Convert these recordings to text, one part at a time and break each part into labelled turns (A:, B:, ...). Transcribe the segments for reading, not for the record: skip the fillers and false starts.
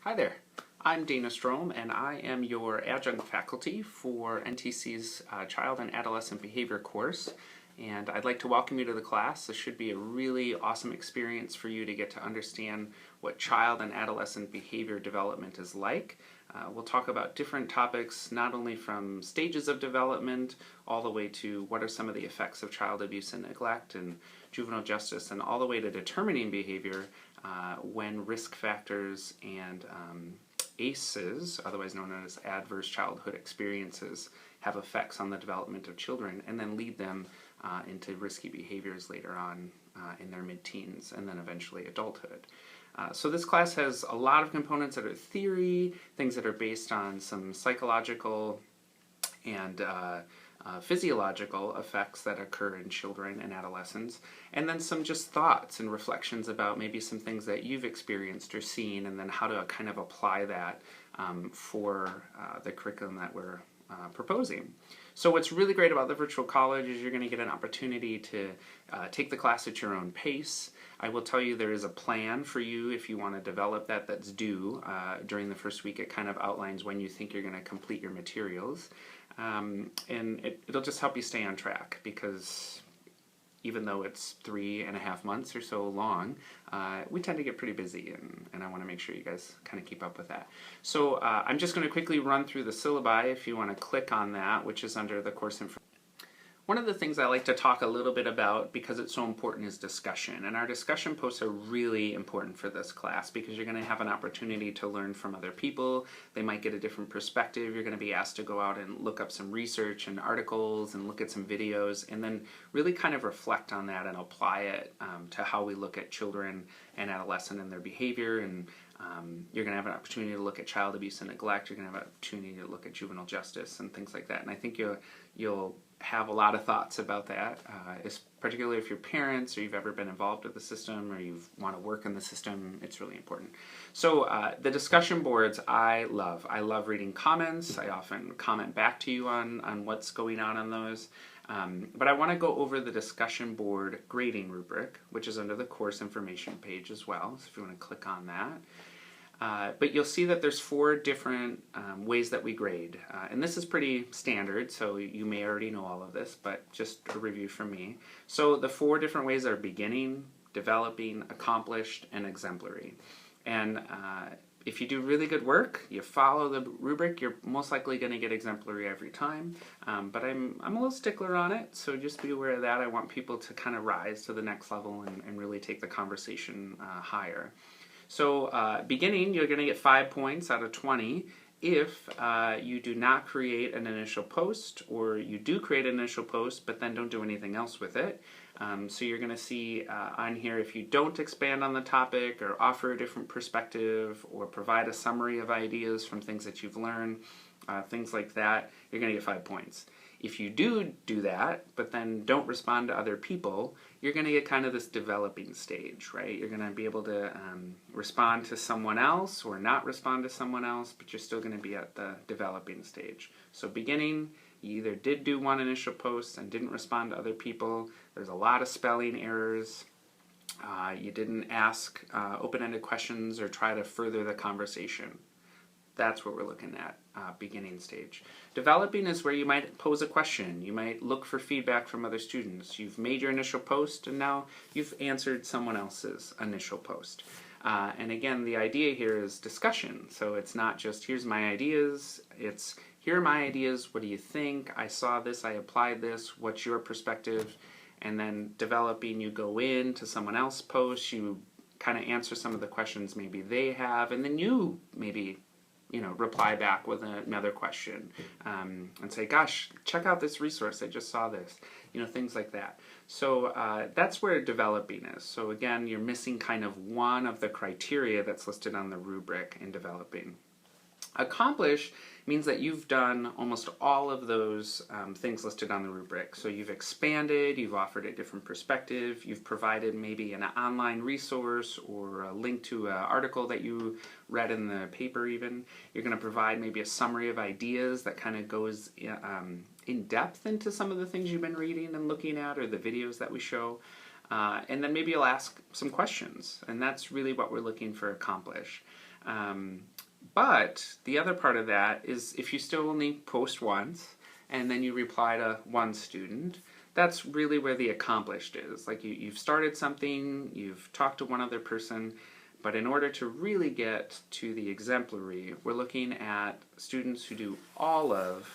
A: Hi there, I'm Dana Strom and I am your adjunct faculty for NTC's Child and Adolescent Behavior course, and I'd like to welcome you to the class. This should be a really awesome experience for you to get to understand what child and adolescent behavior development is like. We'll talk about different topics, not only from stages of development all the way to what are some of the effects of child abuse and neglect and juvenile justice, and all the way to determining behavior when risk factors and ACEs, otherwise known as adverse childhood experiences, have effects on the development of children and then lead them into risky behaviors later on in their mid-teens and then eventually adulthood. So this class has a lot of components that are theory, things that are based on some psychological and physiological effects that occur in children and adolescents, and then some just thoughts and reflections about maybe some things that you've experienced or seen, and then how to kind of apply that for the curriculum that we're proposing. So what's really great about the virtual college is you're going to get an opportunity to take the class at your own pace. I will tell you there is a plan for you if you want to develop that's due during the first week. It kind of outlines when you think you're going to complete your materials. And it'll just help you stay on track, because even though it's 3.5 months or so long, we tend to get pretty busy, and I want to make sure you guys kind of keep up with that. So I'm just going to quickly run through the syllabi if you want to click on that, which is under the course information. One of the things I like to talk a little bit about, because it's so important, is discussion. And our discussion posts are really important for this class because you're going to have an opportunity to learn from other people. They might get a different perspective. You're going to be asked to go out and look up some research and articles and look at some videos, and then really kind of reflect on that and apply it to how we look at children and adolescents and their behavior. And you're going to have an opportunity to look at child abuse and neglect. You're going to have an opportunity to look at juvenile justice and things like that. And I think you'll have a lot of thoughts about that, particularly if you're parents or you've ever been involved with the system or you want to work in the system. It's really important. So the discussion boards I love. I love reading comments. I often comment back to you on what's going on those. But I want to go over the discussion board grading rubric, which is under the course information page as well, so if you want to click on that. But you'll see that there's 4 different ways that we grade. And this is pretty standard, so you may already know all of this, but just a review from me. So the 4 different ways are beginning, developing, accomplished, and exemplary. And if you do really good work, you follow the rubric, you're most likely going to get exemplary every time. But I'm a little stickler on it, so just be aware of that. I want people to kind of rise to the next level and really take the conversation higher. So beginning, you're going to get 5 points out of 20 if you do not create an initial post, or you do create an initial post but then don't do anything else with it. So you're going to see on here, if you don't expand on the topic or offer a different perspective or provide a summary of ideas from things that you've learned, things like that, you're going to get 5 points. If you do that, but then don't respond to other people, you're going to get kind of this developing stage, right? You're going to be able to respond to someone else or not respond to someone else, but you're still going to be at the developing stage. So beginning, you either did do one initial post and didn't respond to other people. There's a lot of spelling errors. You didn't ask open-ended questions or try to further the conversation. That's what we're looking at, beginning stage. Developing is where you might pose a question. You might look for feedback from other students. You've made your initial post, and now you've answered someone else's initial post. And again, the idea here is discussion. So it's not just, here's my ideas. It's, here are my ideas. What do you think? I saw this. I applied this. What's your perspective? And then developing, you go in to someone else's post. You kind of answer some of the questions maybe they have. And then you maybe reply back with another question and say, gosh, check out this resource, I just saw this, things like that. So that's where developing is. So again, you're missing kind of one of the criteria that's listed on the rubric in developing. Accomplish means that you've done almost all of those things listed on the rubric. So you've expanded, you've offered a different perspective, you've provided maybe an online resource or a link to an article that you read in the paper even. You're going to provide maybe a summary of ideas that kind of goes in depth into some of the things you've been reading and looking at, or the videos that we show. And then maybe you'll ask some questions, and that's really what we're looking for accomplish. But the other part of that is if you still only post once and then you reply to one student, that's really where the accomplished is. Like you've started something, you've talked to one other person, but in order to really get to the exemplary, we're looking at students who do all of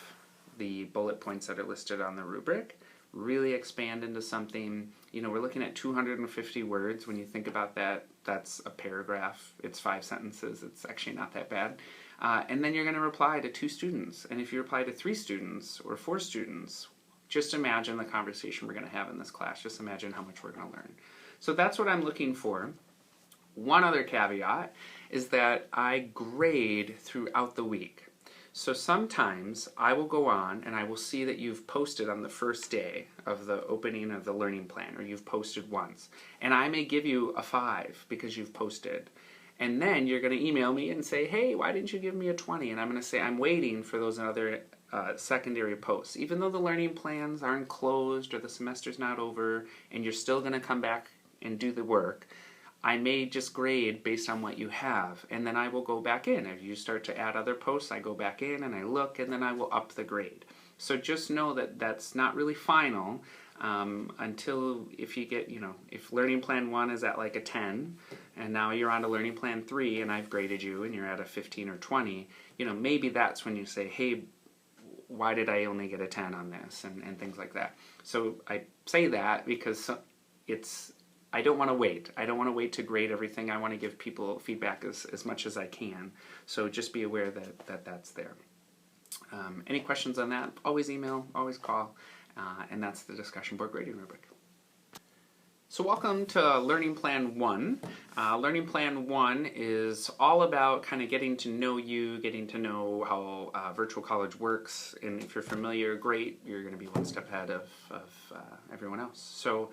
A: the bullet points that are listed on the rubric, really expand into something. You know, we're looking at 250 words. When you think about that, that's a paragraph. It's 5 sentences. It's actually not that bad. And then you're going to reply to 2 students. And if you reply to 3 students or 4 students, just imagine the conversation we're going to have in this class. Just imagine how much we're going to learn. So that's what I'm looking for. One other caveat is that I grade throughout the week. So sometimes I will go on and I will see that you've posted on the first day of the opening of the learning plan, or you've posted once. And I may give you a 5 because you've posted. And then you're going to email me and say, hey, why didn't you give me a 20? And I'm going to say, I'm waiting for those other secondary posts. Even though the learning plans aren't closed or the semester's not over and you're still going to come back and do the work, I may just grade based on what you have, and then I will go back in. If you start to add other posts, I go back in and I look, and then I will up the grade. So just know that that's not really final until if you get, if Learning Plan 1 is at like a 10, and now you're on to Learning Plan 3, and I've graded you, and you're at a 15 or 20, maybe that's when you say, hey, why did I only get a 10 on this, and things like that. So I say that because I don't want to wait. I don't want to wait to grade everything. I want to give people feedback as much as I can. So just be aware that that's there. Any questions on that? Always email, always call, and that's the discussion board grading rubric. So welcome to Learning Plan 1. Learning Plan 1 is all about kind of getting to know you, getting to know how virtual college works, and if you're familiar, great, you're going to be one step ahead of everyone else. So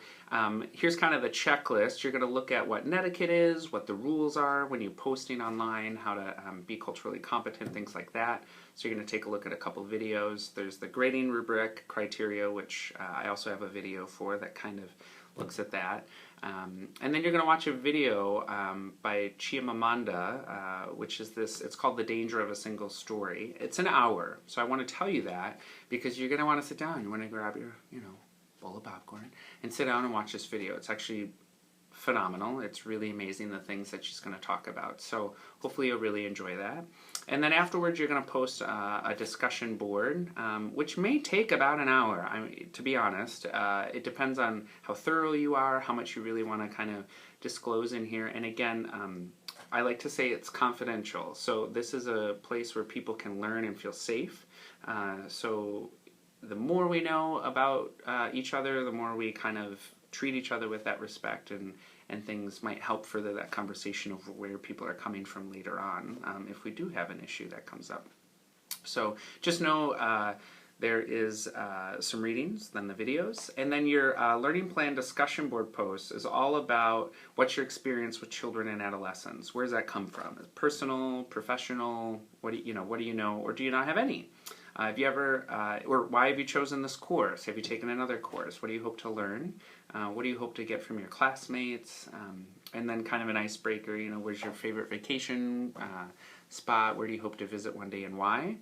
A: here's kind of the checklist. You're going to look at what netiquette is, what the rules are when you're posting online, how to be culturally competent, things like that. So you're going to take a look at a couple videos. There's the grading rubric criteria, which I also have a video for that kind of looks at that. And then you're going to watch a video by Chimamanda, which is it's called The Danger of a Single Story. It's an hour, so I want to tell you that because you're going to want to sit down. You want to grab your, bowl of popcorn and sit down and watch this video. It's actually phenomenal. It's really amazing the things that she's going to talk about. So hopefully you'll really enjoy that. And then afterwards you're going to post a discussion board, which may take about an hour. To be honest, it depends on how thorough you are, how much you really want to kind of disclose in here. And again, I like to say it's confidential. So this is a place where people can learn and feel safe. So the more we know about each other, the more we kind of treat each other with that respect, and things might help further that conversation of where people are coming from later on if we do have an issue that comes up. So just know there is some readings, then the videos, and then your learning plan discussion board post is all about what's your experience with children and adolescents. Where does that come from? Is it personal, professional? What do you know, or do you not have any? Have you ever, or why have you chosen this course? Have you taken another course? What do you hope to learn? What do you hope to get from your classmates? And then kind of an icebreaker, where's your favorite vacation spot? Where do you hope to visit one day and why?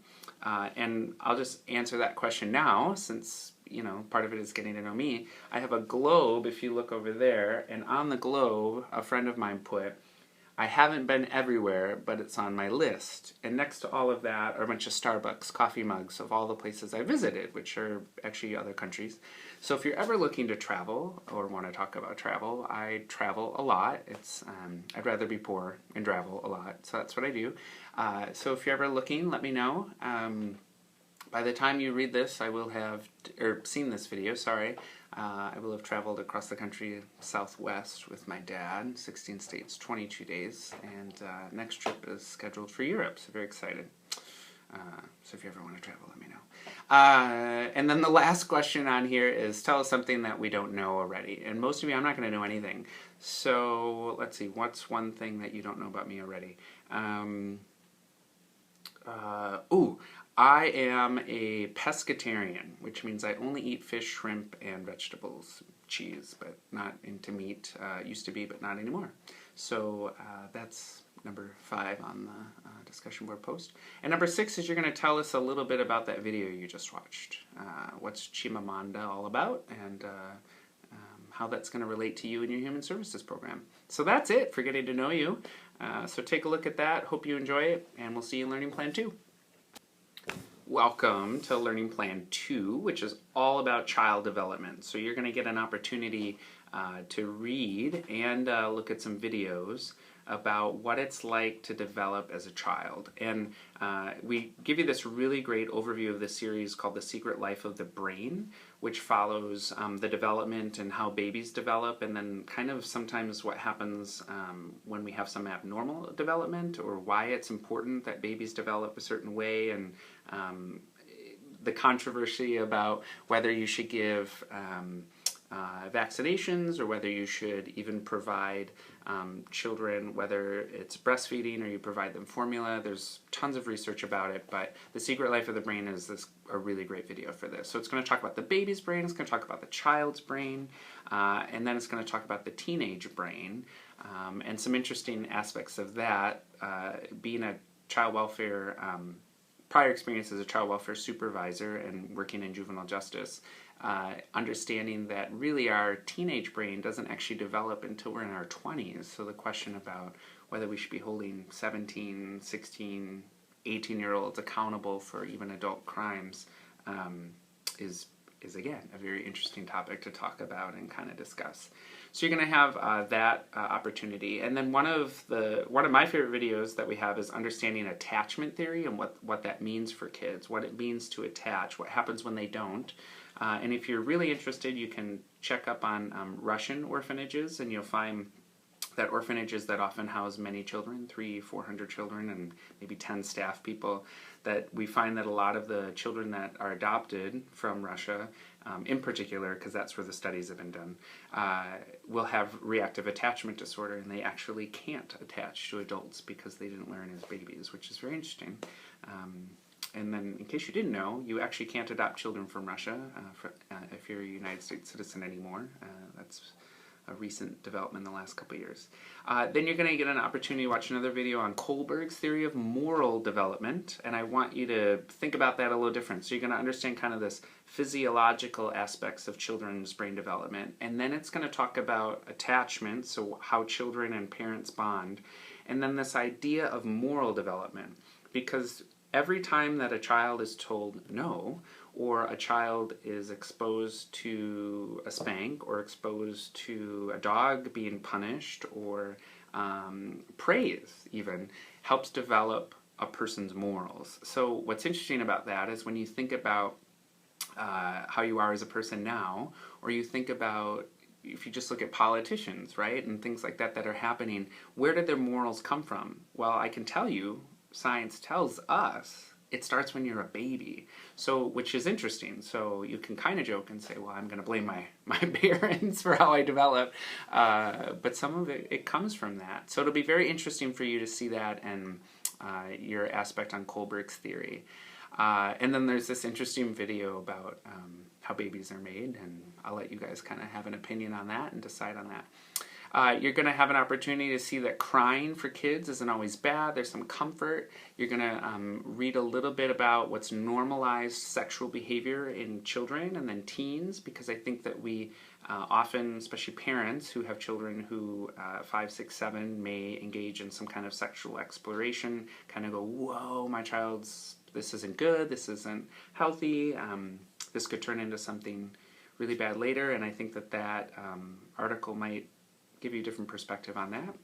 A: And I'll just answer that question now since, part of it is getting to know me. I have a globe, if you look over there, and on the globe, a friend of mine put, I haven't been everywhere, but it's on my list. And next to all of that are a bunch of Starbucks coffee mugs of all the places I visited, which are actually other countries. So if you're ever looking to travel or want to talk about travel, I travel a lot. I'd rather be poor and travel a lot, so that's what I do. So if you're ever looking, let me know. By the time you read this, I will have, or seen this video, sorry. I will have traveled across the country southwest with my dad, 16 states, 22 days, and next trip is scheduled for Europe, so very excited. So if you ever want to travel, let me know. And then the last question on here is tell us something that we don't know already. And most of you, I'm not going to know anything. So let's see, what's one thing that you don't know about me already? I am a pescatarian, which means I only eat fish, shrimp, and vegetables, cheese, but not into meat. Used to be, but not anymore. So that's number 5 on the discussion board post. And number 6 is you're going to tell us a little bit about that video you just watched. What's Chimamanda all about, and how that's going to relate to you in your Human Services program. So that's it for getting to know you. So take a look at that. Hope you enjoy it, and we'll see you in Learning Plan 2. Welcome to Learning Plan 2, which is all about child development. So you're going to get an opportunity to read and look at some videos about what it's like to develop as a child. And we give you this really great overview of the series called The Secret Life of the Brain, which follows the development and how babies develop, and then kind of sometimes what happens when we have some abnormal development, or why it's important that babies develop a certain way, and the controversy about whether you should give vaccinations, or whether you should even provide children, whether it's breastfeeding or you provide them formula. There's tons of research about it, but The Secret Life of the Brain is a really great video for this. So it's going to talk about the baby's brain, it's going to talk about the child's brain, and then it's going to talk about the teenage brain, and some interesting aspects of that. Being a child welfare, prior experience as a child welfare supervisor and working in juvenile justice, understanding that really our teenage brain doesn't actually develop until we're in our 20s. So the question about whether we should be holding 17, 16, 18-year-olds accountable for even adult crimes is again a very interesting topic to talk about and kind of discuss. So you're going to have that opportunity, and then one of my favorite videos that we have is understanding attachment theory and what that means for kids, what it means to attach, what happens when they don't. And if you're really interested, you can check up on Russian orphanages, and you'll find that orphanages that often house many children, 300-400 children, and maybe 10 staff people, that we find that a lot of the children that are adopted from Russia, in particular, because that's where the studies have been done, will have reactive attachment disorder, and they actually can't attach to adults because they didn't learn as babies, which is very interesting. And then, in case you didn't know, you actually can't adopt children from Russia if you're a United States citizen anymore. That's a recent development in the last couple of years. Then you're going to get an opportunity to watch another video on Kohlberg's theory of moral development, and I want you to think about that a little different. So you're going to understand kind of this physiological aspects of children's brain development, and then it's going to talk about attachment, so how children and parents bond, and then this idea of moral development, because every time that a child is told no, or a child is exposed to a spank, or exposed to a dog being punished, or praise even, helps develop a person's morals. So what's interesting about that is when you think about how you are as a person now, or you think about, if you just look at politicians, right, and things like that that are happening, where did their morals come from? Well, I can tell you, science tells us it starts when you're a baby. So, which is interesting. So you can kind of joke and say, well, I'm going to blame my parents for how I develop. But some of it comes from that. So it'll be very interesting for you to see that and your aspect on Kohlberg's theory. And then there's this interesting video about how babies are made, and I'll let you guys kind of have an opinion on that and decide on that. You're going to have an opportunity to see that crying for kids isn't always bad. There's some comfort. You're going to read a little bit about what's normalized sexual behavior in children and then teens, because I think that we often, especially parents who have children who 5, 6, 7 may engage in some kind of sexual exploration, kind of go, whoa, my child's, this isn't good, this isn't healthy, this could turn into something really bad later, and I think that article might give you a different perspective on that.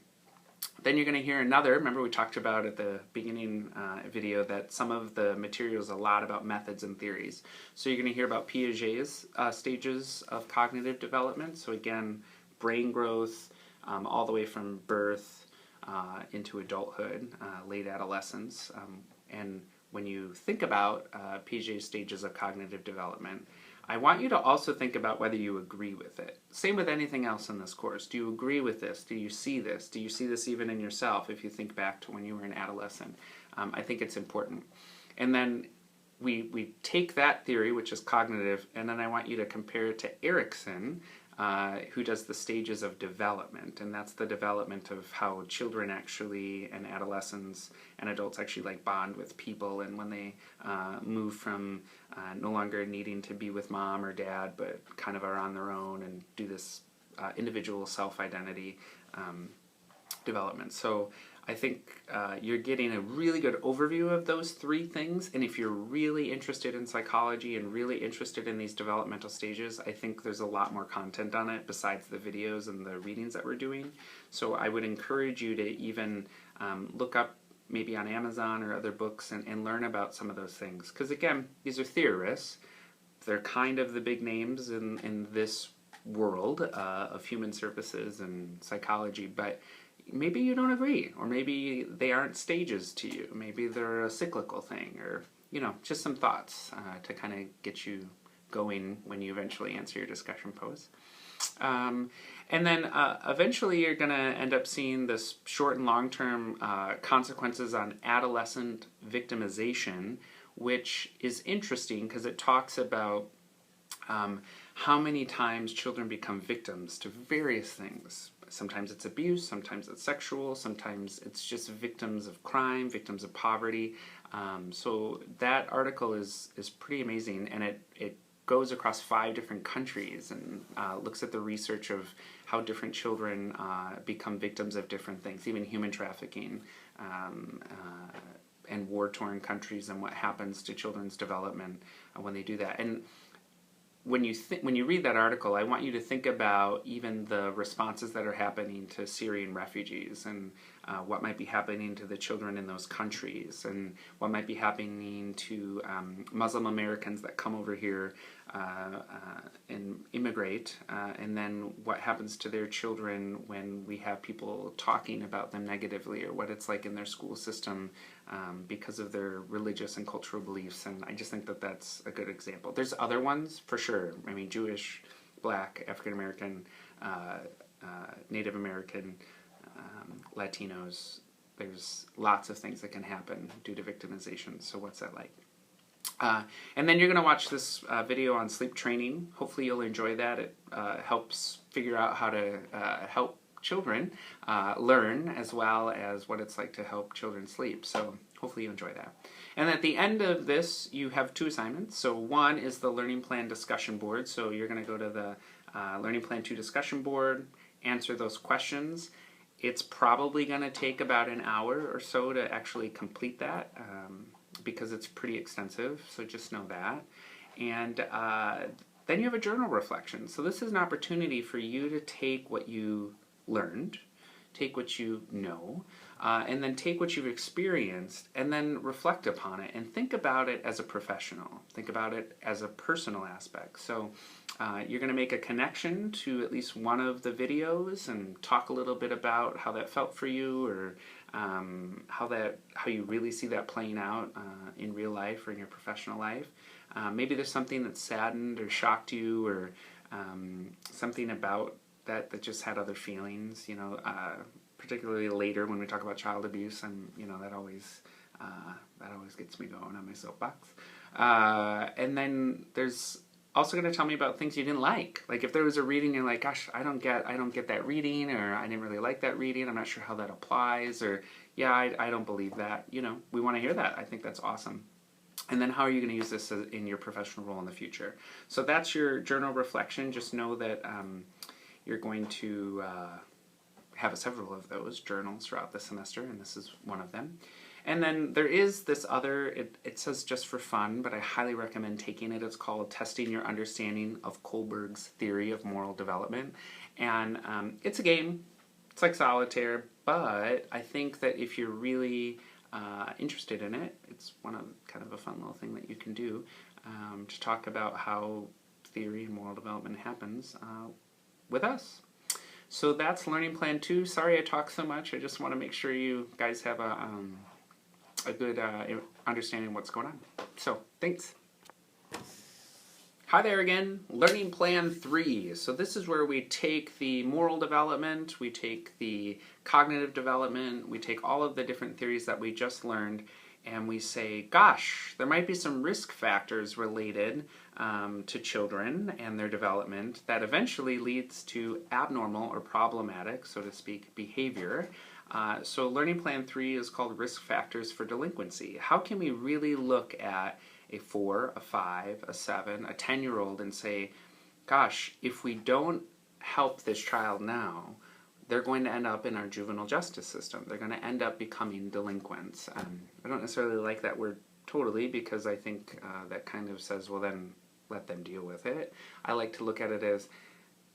A: Then you're going to hear another, remember we talked about at the beginning video that some of the material is a lot about methods and theories. So you're going to hear about Piaget's stages of cognitive development. So again, brain growth all the way from birth into adulthood, late adolescence. And when you think about Piaget's stages of cognitive development, I want you to also think about whether you agree with it. Same with anything else in this course. Do you agree with this? Do you see this? Do you see this even in yourself if you think back to when you were an adolescent? I think it's important. And then we take that theory, which is cognitive, and then I want you to compare it to Erikson, who does the stages of development, and that's the development of how children actually, and adolescents and adults actually like bond with people, and when they move from no longer needing to be with mom or dad, but kind of are on their own and do this individual self-identity development. So I think you're getting a really good overview of those three things, and if you're really interested in psychology and really interested in these developmental stages, I think there's a lot more content on it besides the videos and the readings that we're doing. So I would encourage you to even look up maybe on Amazon or other books and learn about some of those things. Because again, these are theorists. They're kind of the big names in this world of human services and psychology, but maybe you don't agree, or maybe they aren't stages to you. Maybe they're a cyclical thing, or, you know, just some thoughts to kind of get you going when you eventually answer your discussion pose. And then eventually you're going to end up seeing this short and long-term consequences on adolescent victimization, which is interesting because it talks about how many times children become victims to various things. Sometimes it's abuse, sometimes it's sexual, sometimes it's just victims of crime, victims of poverty. So that article is pretty amazing, and it goes across 5 different countries and looks at the research of how different children become victims of different things, even human trafficking and war-torn countries, and what happens to children's development when they do that. And when you read that article, I want you to think about even the responses that are happening to Syrian refugees, and what might be happening to the children in those countries, and what might be happening to Muslim Americans that come over here and immigrate, and then what happens to their children when we have people talking about them negatively, or what it's like in their school system because of their religious and cultural beliefs. And I just think that that's a good example. There's other ones for sure. I mean, Jewish, Black, African American, Native American, Latinos. There's lots of things that can happen due to victimization. So what's that like? And then you're going to watch this video on sleep training. Hopefully you'll enjoy that. It helps figure out how to help children learn, as well as what it's like to help children sleep. So hopefully you enjoy that. And at the end of this, you have 2 assignments. So one is the Learning Plan discussion board. So you're going to go to the Learning Plan 2 discussion board, answer those questions. It's probably going to take about an hour or so to actually complete that, because it's pretty extensive, so just know that. And then you have a journal reflection. So this is an opportunity for you to take what you learned, take what you know, and then take what you've experienced, and then reflect upon it, and think about it as a professional. Think about it as a personal aspect. So you're going to make a connection to at least one of the videos and talk a little bit about how that felt for you, or how you really see that playing out in real life or in your professional life. Maybe there's something that saddened or shocked you, or something about that just had other feelings, you know, particularly later when we talk about child abuse, and you know that always gets me going on my soapbox. And then there's also going to tell me about things you didn't like. Like if there was a reading you're like, gosh, I don't get that reading, or I didn't really like that reading, I'm not sure how that applies, or yeah, I don't believe that. You know, we want to hear that. I think that's awesome. And then how are you going to use this in your professional role in the future? So that's your journal reflection. Just know that you're going to have several of those journals throughout the semester, and this is one of them. And then there is this other, it says just for fun, but I highly recommend taking it. It's called Testing Your Understanding of Kohlberg's Theory of Moral Development. And it's a game. It's like solitaire, but I think that if you're really interested in it, it's kind of a fun little thing that you can do to talk about how theory and moral development happens with us. So that's Learning Plan 2. Sorry I talk so much. I just want to make sure you guys have a good understanding of what's going on. So, thanks. Hi there again. Learning Plan 3. So this is where we take the moral development, we take the cognitive development, we take all of the different theories that we just learned, and we say, gosh, there might be some risk factors related to children and their development that eventually leads to abnormal or problematic, so to speak, behavior. So Learning Plan 3 is called Risk Factors for Delinquency. How can we really look at a 4, a 5, a 7, a 10-year-old and say, gosh, if we don't help this child now, they're going to end up in our juvenile justice system. They're going to end up becoming delinquents. I don't necessarily like that word totally, because I think that kind of says, well, then let them deal with it. I like to look at it as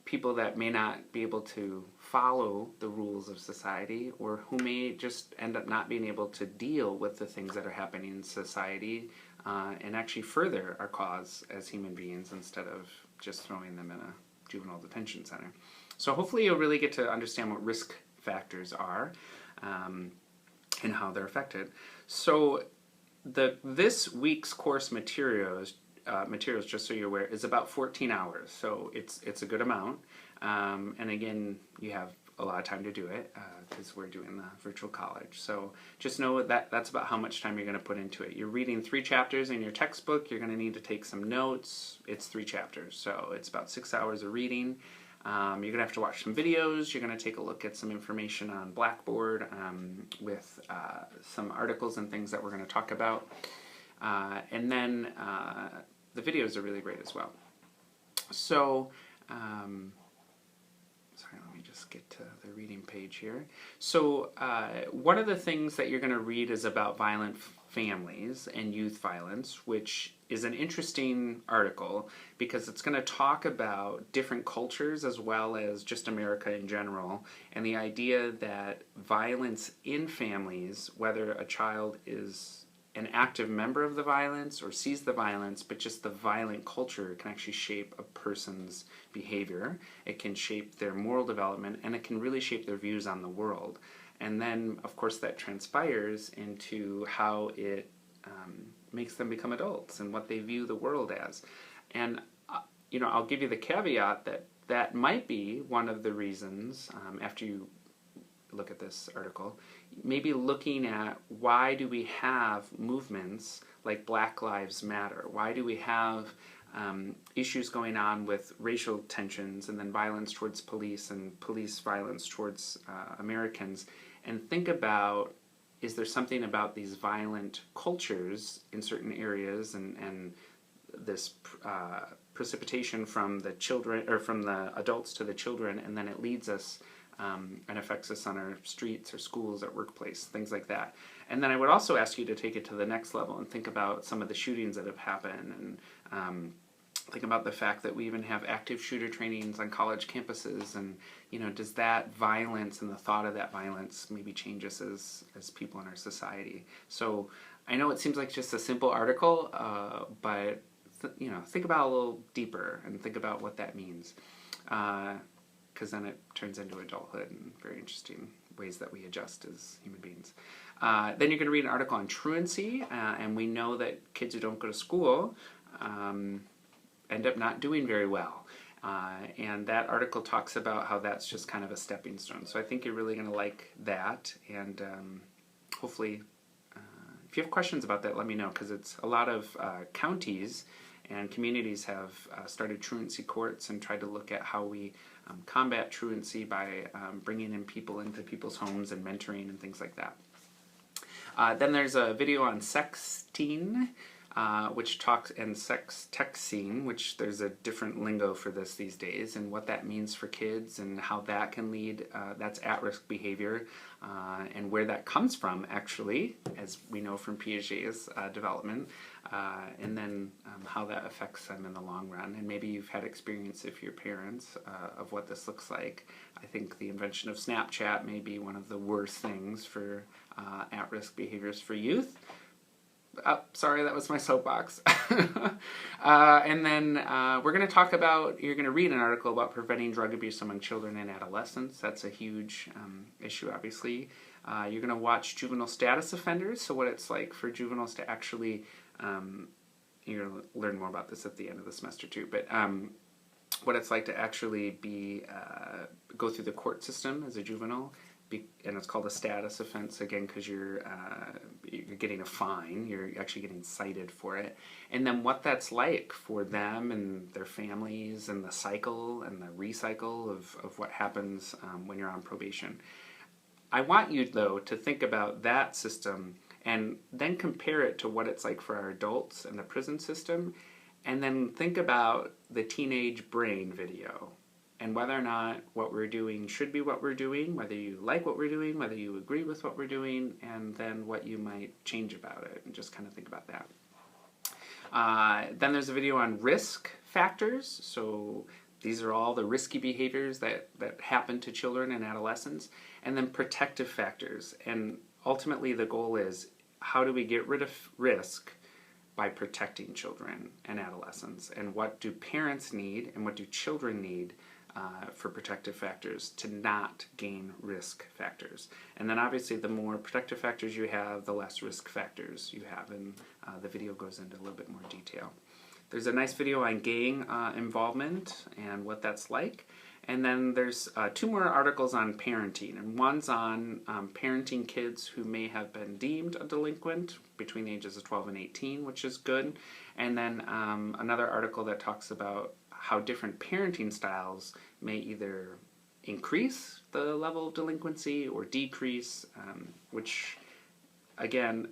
A: people that may not be able to follow the rules of society, or who may just end up not being able to deal with the things that are happening in society, and actually further our cause as human beings instead of just throwing them in a juvenile detention center. So hopefully you'll really get to understand what risk factors are and how they're affected. So this week's course materials, just so you're aware, is about 14 hours. So it's a good amount. And again, you have a lot of time to do it because we're doing the virtual college. So just know that that's about how much time you're going to put into it. You're reading 3 chapters in your textbook. You're going to need to take some notes. It's 3 chapters. So it's about 6 hours of reading. You're going to have to watch some videos. You're going to take a look at some information on Blackboard with some articles and things that we're going to talk about. And then the videos are really great as well. So, sorry, let me just get to the reading page here. So one of the things that you're going to read is about violent families and youth violence, which is an interesting article because it's going to talk about different cultures as well as just America in general, and the idea that violence in families, whether a child is an active member of the violence or sees the violence, but just the violent culture can actually shape a person's behavior. It can shape their moral development, and it can really shape their views on the world. And then, of course, that transpires into how it makes them become adults and what they view the world as. And, I'll give you the caveat that that might be one of the reasons, after you look at this article, maybe looking at why do we have movements like Black Lives Matter? Why do we have issues going on with racial tensions and then violence towards police and police violence towards Americans? And think about, is there something about these violent cultures in certain areas and this precipitation from the children, or from the adults to the children, and then it leads us and affects us on our streets or schools or workplace, things like that. And then I would also ask you to take it to the next level and think about some of the shootings that have happened, and think about the fact that we even have active shooter trainings on college campuses, and does that violence and the thought of that violence maybe change us as people in our society? So I know it seems like just a simple article, but think about it a little deeper and think about what that means. Because then it turns into adulthood in very interesting ways that we adjust as human beings. Then you're going to read an article on truancy, and we know that kids who don't go to school end up not doing very well. And that article talks about how that's just kind of a stepping stone. So I think you're really going to like that, and hopefully, if you have questions about that, let me know, because it's a lot of counties and communities have started truancy courts and tried to look at how we combat truancy by bringing in people into people's homes and mentoring and things like that. Then there's a video on sexting, which talks, and sex texting, which there's a different lingo for this these days, and what that means for kids and how that can lead, that's at-risk behavior, and where that comes from, actually, as we know from Piaget's development, and then how that affects them in the long run. And maybe you've had experience, if you're parents, of what this looks like. I think the invention of Snapchat may be one of the worst things for at-risk behaviors for youth. Oh, sorry, that was my soapbox. And then we're going to talk about, you're going to read an article about preventing drug abuse among children and adolescents. That's a huge issue, obviously. You're going to watch juvenile status offenders, so what it's like for juveniles to actually, you're going to learn more about this at the end of the semester too, but what it's like to actually be go through the court system as a juvenile, and it's called a status offense again because you're getting a fine. You're actually getting cited for it, and then what that's like for them and their families, and the cycle and the recycle of what happens when you're on probation. I want you though to think about that system and then compare it to what it's like for our adults and the prison system, and then think about the teenage brain video and whether or not what we're doing should be what we're doing, whether you like what we're doing, whether you agree with what we're doing, and then what you might change about it, and just kind of think about that. Then there's a video on risk factors. So these are all the risky behaviors that happen to children and adolescents. And then protective factors. And ultimately the goal is, how do we get rid of risk by protecting children and adolescents? And what do parents need and what do children need for protective factors to not gain risk factors? And then obviously the more protective factors you have, the less risk factors you have, and the video goes into a little bit more detail. There's a nice video on gang involvement and what that's like. And then there's 2 more articles on parenting, and one's on parenting kids who may have been deemed a delinquent between the ages of 12 and 18, which is good. And then another article that talks about how different parenting styles may either increase the level of delinquency or decrease, which, again,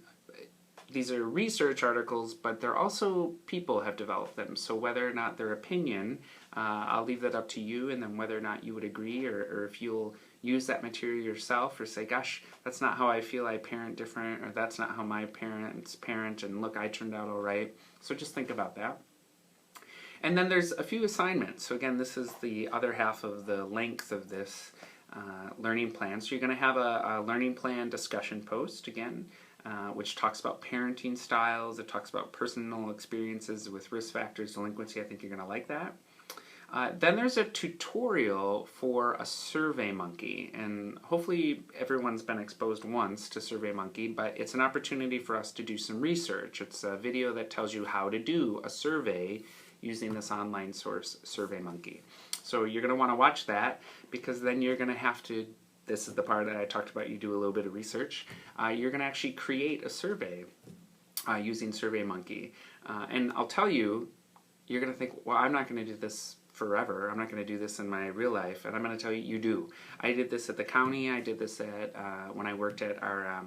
A: these are research articles, but they're also people have developed them. So whether or not their opinion, I'll leave that up to you, and then whether or not you would agree, or if you'll use that material yourself, or say, gosh, that's not how I feel, I parent different, or that's not how my parents parent, and look, I turned out all right. So just think about that. And then there's a few assignments. So again, this is the other half of the length of this learning plan. So you're going to have a learning plan discussion post again, which talks about parenting styles. It talks about personal experiences with risk factors, delinquency. I think you're going to like that. Then there's a tutorial for a SurveyMonkey, and hopefully everyone's been exposed once to SurveyMonkey, but it's an opportunity for us to do some research. It's a video that tells you how to do a survey using this online source, SurveyMonkey. So you're going to want to watch that, because then you're going to have to, this is the part that I talked about, you do a little bit of research. You're going to actually create a survey using SurveyMonkey. And I'll tell you, you're going to think, well, I'm not going to do this forever. I'm not going to do this in my real life. And I'm going to tell you, you do. I did this at the county. I did this at when I worked at our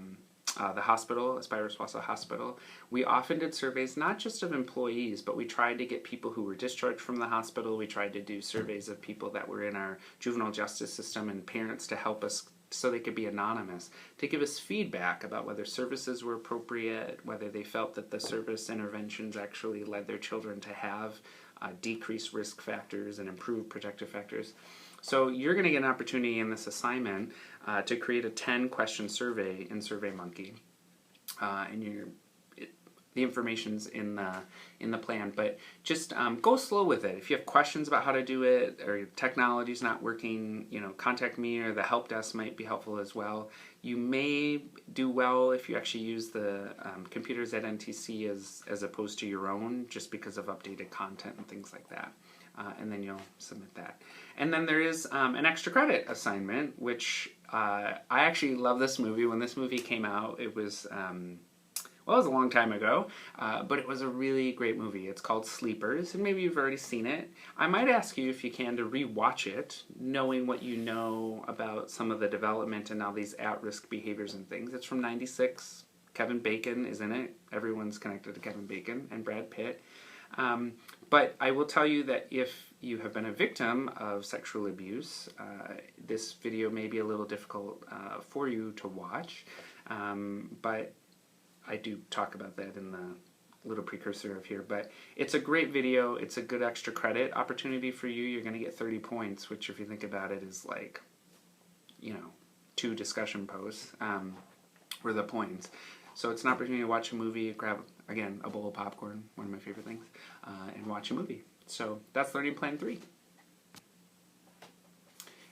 A: the hospital, Aspirus Wausau Hospital. We often did surveys not just of employees, but we tried to get people who were discharged from the hospital. We tried to do surveys of people that were in our juvenile justice system and parents to help us so they could be anonymous, to give us feedback about whether services were appropriate, whether they felt that the service interventions actually led their children to have decreased risk factors and improved protective factors. So you're going to get an opportunity in this assignment to create a 10-question survey in SurveyMonkey, and the information's in the plan. But just go slow with it. If you have questions about how to do it, or your technology's not working, contact me, or the help desk might be helpful as well. You may do well if you actually use the computers at NTC as opposed to your own, just because of updated content and things like that. And then you'll submit that. And then there is an extra credit assignment, which I actually love this movie. When this movie came out, it was, well, it was a long time ago, but it was a really great movie. It's called Sleepers, and maybe you've already seen it. I might ask you, if you can, to re-watch it, knowing what you know about some of the development and all these at-risk behaviors and things. It's from '96. Kevin Bacon is in it. Everyone's connected to Kevin Bacon, and Brad Pitt. But I will tell you that if you have been a victim of sexual abuse, this video may be a little difficult for you to watch, but I do talk about that in the little precursor of here. But it's a great video. It's a good extra credit opportunity for you. You're going to get 30 points, which, if you think about it, is like, 2 discussion posts for the points. So it's an opportunity to watch a movie, grab, again, a bowl of popcorn, one of my favorite things, and watch a movie. So that's Learning Plan 3.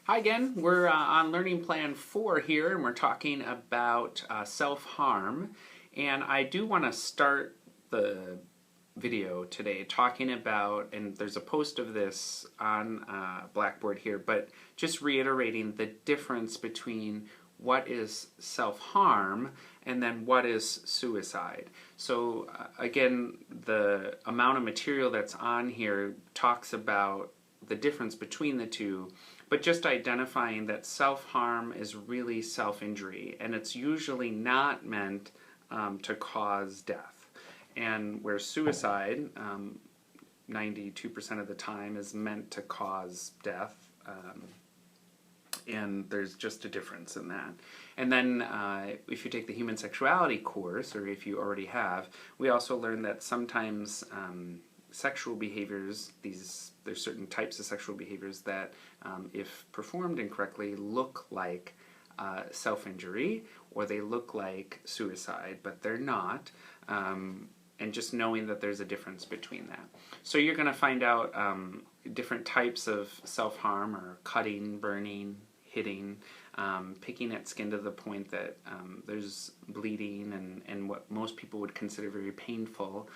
A: Hi again, we're on Learning Plan 4 here, and we're talking about self-harm. And I do want to start the video today talking about, and there's a post of this on Blackboard here, but just reiterating the difference between what is self-harm, and then what is suicide. So again, the amount of material that's on here talks about the difference between the two, but just identifying that self-harm is really self-injury, and it's usually not meant to cause death. And where suicide, 92% of the time, is meant to cause death. And there's just a difference in that. And then if you take the human sexuality course, or if you already have, we also learn that sometimes sexual behaviors, there's certain types of sexual behaviors that, if performed incorrectly, look like self-injury, or they look like suicide, but they're not. And just knowing that there's a difference between that. So you're going to find out different types of self-harm, or cutting, burning, hitting, picking at skin to the point that there's bleeding and what most people would consider very painful,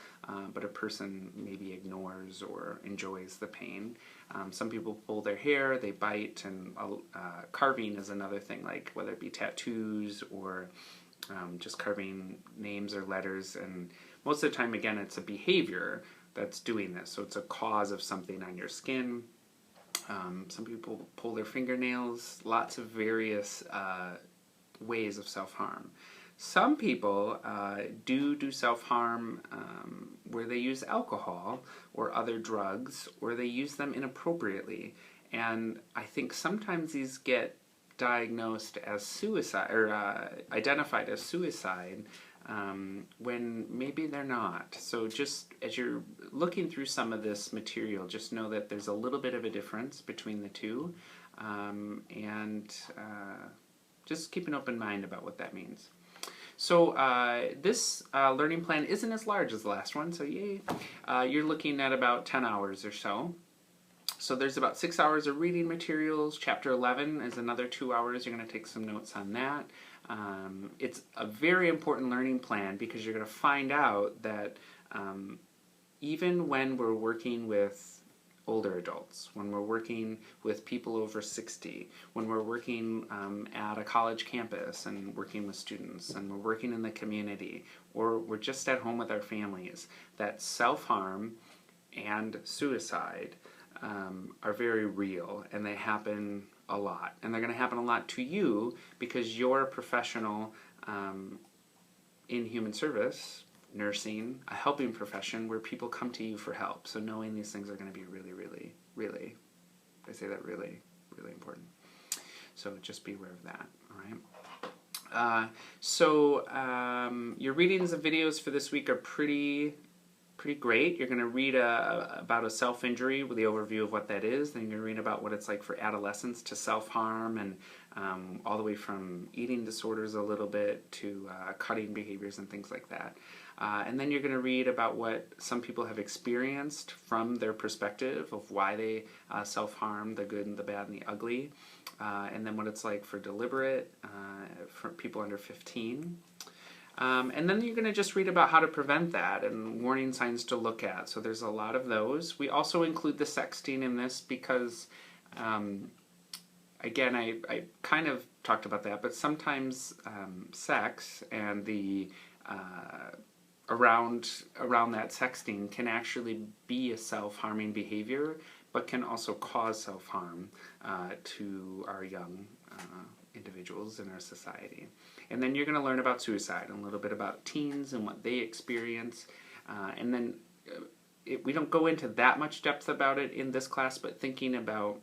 A: but a person maybe ignores or enjoys the pain. Some people pull their hair, they bite, and carving is another thing, like whether it be tattoos or just carving names or letters. And most of the time, again, it's a behavior that's doing this. So it's a cause of something on your skin. Some people pull their fingernails, lots of various ways of self-harm. Some people do self-harm where they use alcohol or other drugs, or they use them inappropriately. And I think sometimes these get diagnosed as suicide, or identified as suicide, when maybe they're not. So just as you're looking through some of this material, just know that there's a little bit of a difference between the two, and just keep an open mind about what that means. So this learning plan isn't as large as the last one, so yay. You're looking at about 10 hours or so. So there's about 6 hours of reading materials. Chapter 11 is another 2 hours. You're going to take some notes on that. It's a very important learning plan, because you're going to find out that even when we're working with older adults, when we're working with people over 60, when we're working at a college campus and working with students, and we're working in the community, or we're just at home with our families, that self-harm and suicide are very real, and they happen a lot. And they're going to happen a lot to you because you're a professional in human service, nursing, a helping profession where people come to you for help. So knowing these things are going to be really, really, really, I say that really, really important. So just be aware of that, all right? Your readings and videos for this week are pretty great. You're going to read about a self-injury with the overview of what that is. Then you're going to read about what it's like for adolescents to self-harm, and all the way from eating disorders a little bit to cutting behaviors and things like that. And then you're going to read about what some people have experienced from their perspective of why they self-harm, the good and the bad and the ugly. And then what it's like for deliberate, for people under 15. And then you're going to just read about how to prevent that and warning signs to look at. So there's a lot of those. We also include the sexting in this because, again, I kind of talked about that, but sometimes sex and the around that sexting can actually be a self-harming behavior, but can also cause self-harm to our young individuals in our society. And then you're going to learn about suicide and a little bit about teens and what they experience. And then we don't go into that much depth about it in this class, but thinking about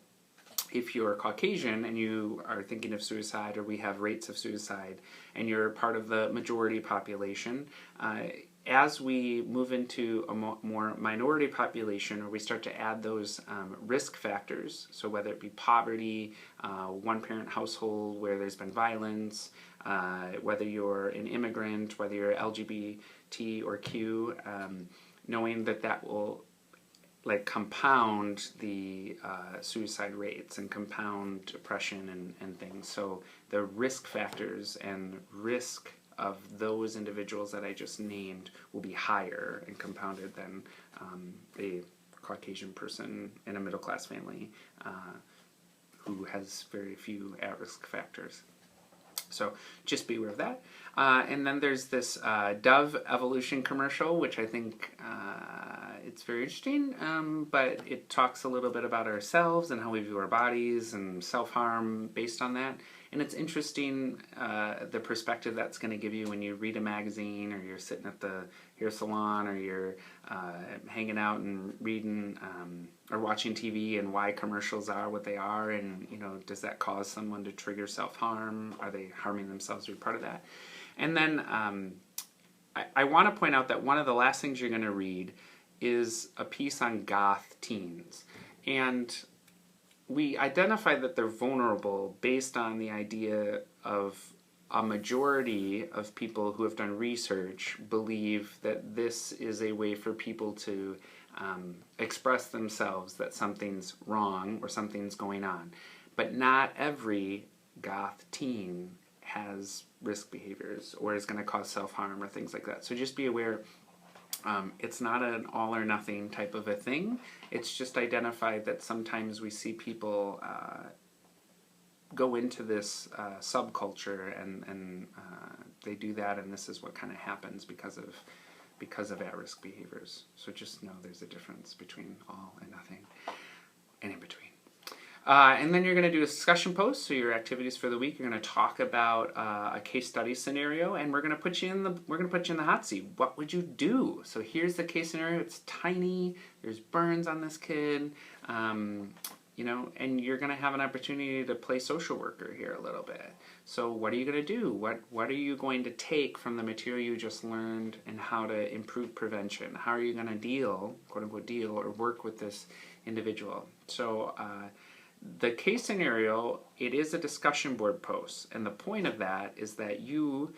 A: if you're Caucasian and you are thinking of suicide, or we have rates of suicide, and you're part of the majority population, as we move into a more minority population, or we start to add those risk factors, so whether it be poverty, one-parent household where there's been violence, whether you're an immigrant, whether you're LGBT or Q, knowing that will compound the suicide rates and compound depression and things. So the risk factors and risk of those individuals that I just named will be higher and compounded than a Caucasian person in a middle-class family who has very few at-risk factors. So just be aware of that. And then there's this Dove Evolution commercial, which I think it's very interesting, but it talks a little bit about ourselves and how we view our bodies and self-harm based on that. And it's interesting the perspective that's going to give you when you read a magazine, or you're sitting at the hair salon, or you're hanging out and reading or watching TV, and why commercials are what they are, and does that cause someone to trigger self-harm? Are they harming themselves to be part of that? And then I want to point out that one of the last things you're going to read is a piece on goth teens. And we identify that they're vulnerable based on the idea of a majority of people who have done research believe that this is a way for people to express themselves, that something's wrong or something's going on. But not every goth teen has risk behaviors or is going to cause self-harm or things like that. So just be aware, it's not an all or nothing type of a thing. It's just identified that sometimes we see people go into this subculture and they do that, and this is what kind of happens because of at-risk behaviors. So just know there's a difference between all and nothing and in between. And then you're going to do a discussion post, so your activities for the week. You're going to talk about a case study scenario, and we're going to put you in the hot seat. What would you do? So here's the case scenario. It's tiny. There's burns on this kid, and you're going to have an opportunity to play social worker here a little bit. So what are you going to do? What are you going to take from the material you just learned, and how to improve prevention? How are you going to deal, quote unquote, deal or work with this individual? So the case scenario, it is a discussion board post, and the point of that is that you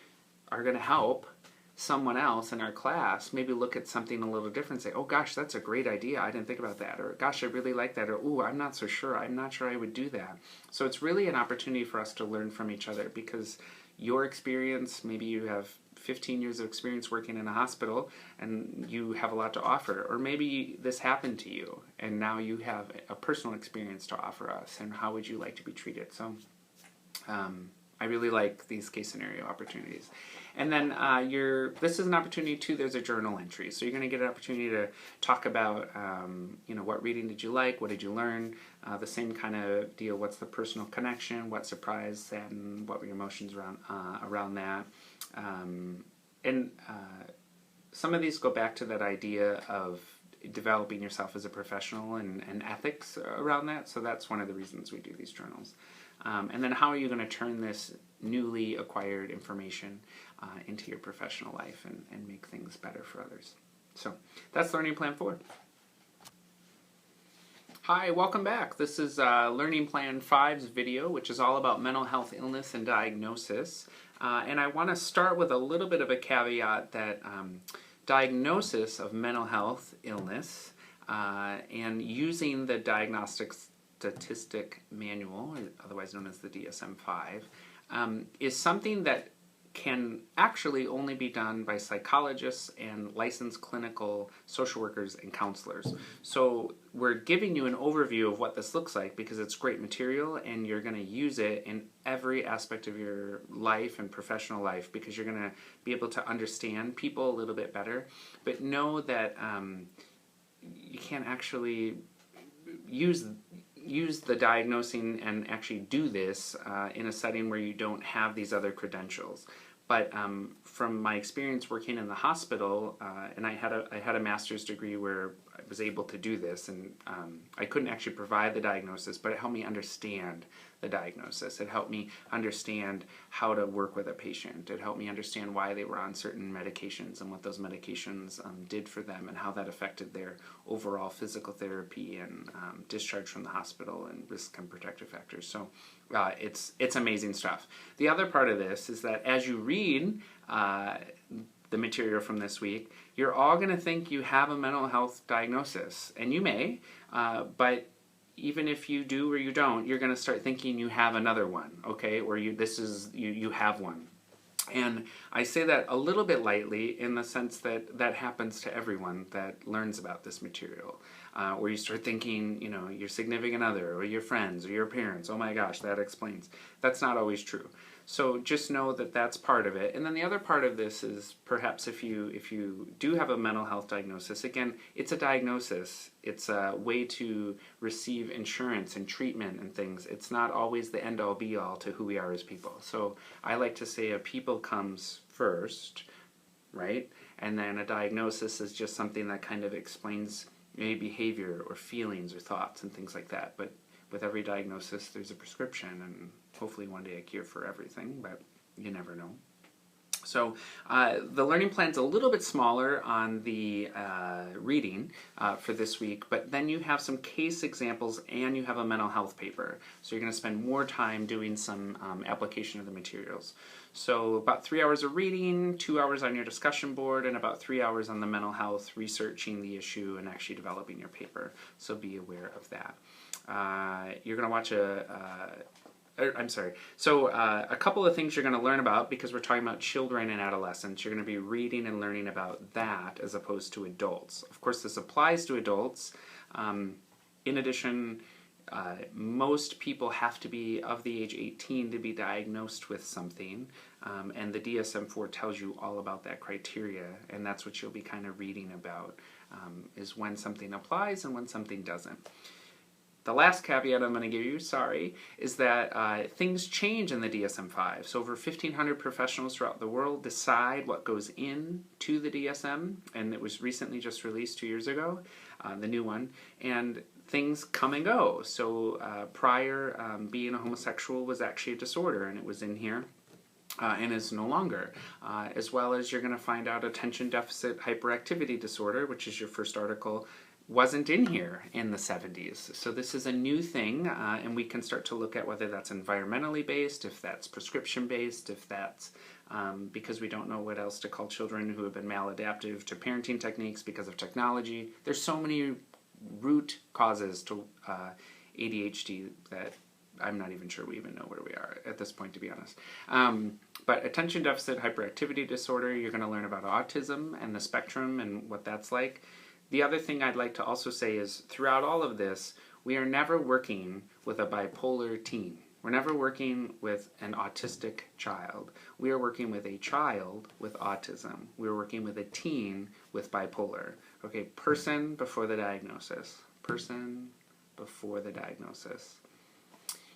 A: are going to help someone else in our class maybe look at something a little different, say, oh gosh, that's a great idea, I didn't think about that, or gosh, I really like that, or ooh, I'm not so sure, I'm not sure I would do that. So it's really an opportunity for us to learn from each other, because your experience, maybe you have 15 years of experience working in a hospital and you have a lot to offer, or maybe this happened to you and now you have a personal experience to offer us, and how would you like to be treated? So I really like these case scenario opportunities. And then this is an opportunity too, there's a journal entry. So you're going to get an opportunity to talk about, what reading did you like, what did you learn, the same kind of deal, what's the personal connection, what surprised, saddened, what were your emotions around that. Some of these go back to that idea of developing yourself as a professional and ethics around that. So that's one of the reasons we do these journals. And then how are you going to turn this newly acquired information into your professional life and make things better for others? So that's Learning Plan 4. Hi, welcome back. This is Learning Plan 5's video, which is all about mental health illness and diagnosis. And I want to start with a little bit of a caveat that diagnosis of mental health illness and using the Diagnostic Statistic Manual, otherwise known as the DSM-5, is something that can actually only be done by psychologists and licensed clinical social workers and counselors. So we're giving you an overview of what this looks like because it's great material and you're going to use it in every aspect of your life and professional life, because you're going to be able to understand people a little bit better. But know that you can't actually use the diagnosing and actually do this in a setting where you don't have these other credentials. But from my experience working in the hospital, and I had a master's degree where I was able to do this, and I couldn't actually provide the diagnosis, but it helped me understand the diagnosis. It helped me understand how to work with a patient. It helped me understand why they were on certain medications and what those medications did for them, and how that affected their overall physical therapy and discharge from the hospital and risk and protective factors. So it's amazing stuff. The other part of this is that as you read the material from this week, you're all going to think you have a mental health diagnosis, and you may, but even if you do or you don't, you're going to start thinking you have another one, okay? Or you have one. And I say that a little bit lightly in the sense that that happens to everyone that learns about this material. Where you start thinking, your significant other or your friends or your parents, oh my gosh, that explains. That's not always true. So just know that that's part of it. And then the other part of this is perhaps if you do have a mental health diagnosis, again, it's a diagnosis. It's a way to receive insurance and treatment and things. It's not always the end-all be-all to who we are as people. So I like to say a people comes first, right? And then a diagnosis is just something that kind of explains maybe behavior or feelings or thoughts and things like that. But with every diagnosis, there's a prescription, and hopefully one day a cure for everything, but you never know. So the learning plan's a little bit smaller on the reading for this week, but then you have some case examples and you have a mental health paper. So you're going to spend more time doing some application of the materials. So about 3 hours of reading, 2 hours on your discussion board, and about 3 hours on the mental health, researching the issue and actually developing your paper. So be aware of that. You're going to watch a couple of things you're going to learn about, because we're talking about children and adolescents. You're going to be reading and learning about that as opposed to adults. Of course, this applies to adults. In addition, most people have to be of the age 18 to be diagnosed with something, and the DSM-4 tells you all about that criteria, and that's what you'll be kind of reading about, is when something applies and when something doesn't. The last caveat I'm going to give you, is that things change in the DSM-5. So over 1,500 professionals throughout the world decide what goes into the DSM, and it was recently just released 2 years ago, the new one, and things come and go. So prior, being a homosexual was actually a disorder, and it was in here. And is no longer, as well as you're going to find out attention deficit hyperactivity disorder, which is your first article, wasn't in here in the 70s. So this is a new thing, and we can start to look at whether that's environmentally based, if that's prescription based, if that's because we don't know what else to call children who have been maladaptive to parenting techniques because of technology. There's so many root causes to ADHD that I'm not even sure we even know where we are at this point, to be honest. But attention deficit hyperactivity disorder, you're going to learn about autism and the spectrum and what that's like. The other thing I'd like to also say is throughout all of this, we are never working with a bipolar teen. We're never working with an autistic child. We are working with a child with autism. We're working with a teen with bipolar. Okay, person before the diagnosis. Person before the diagnosis.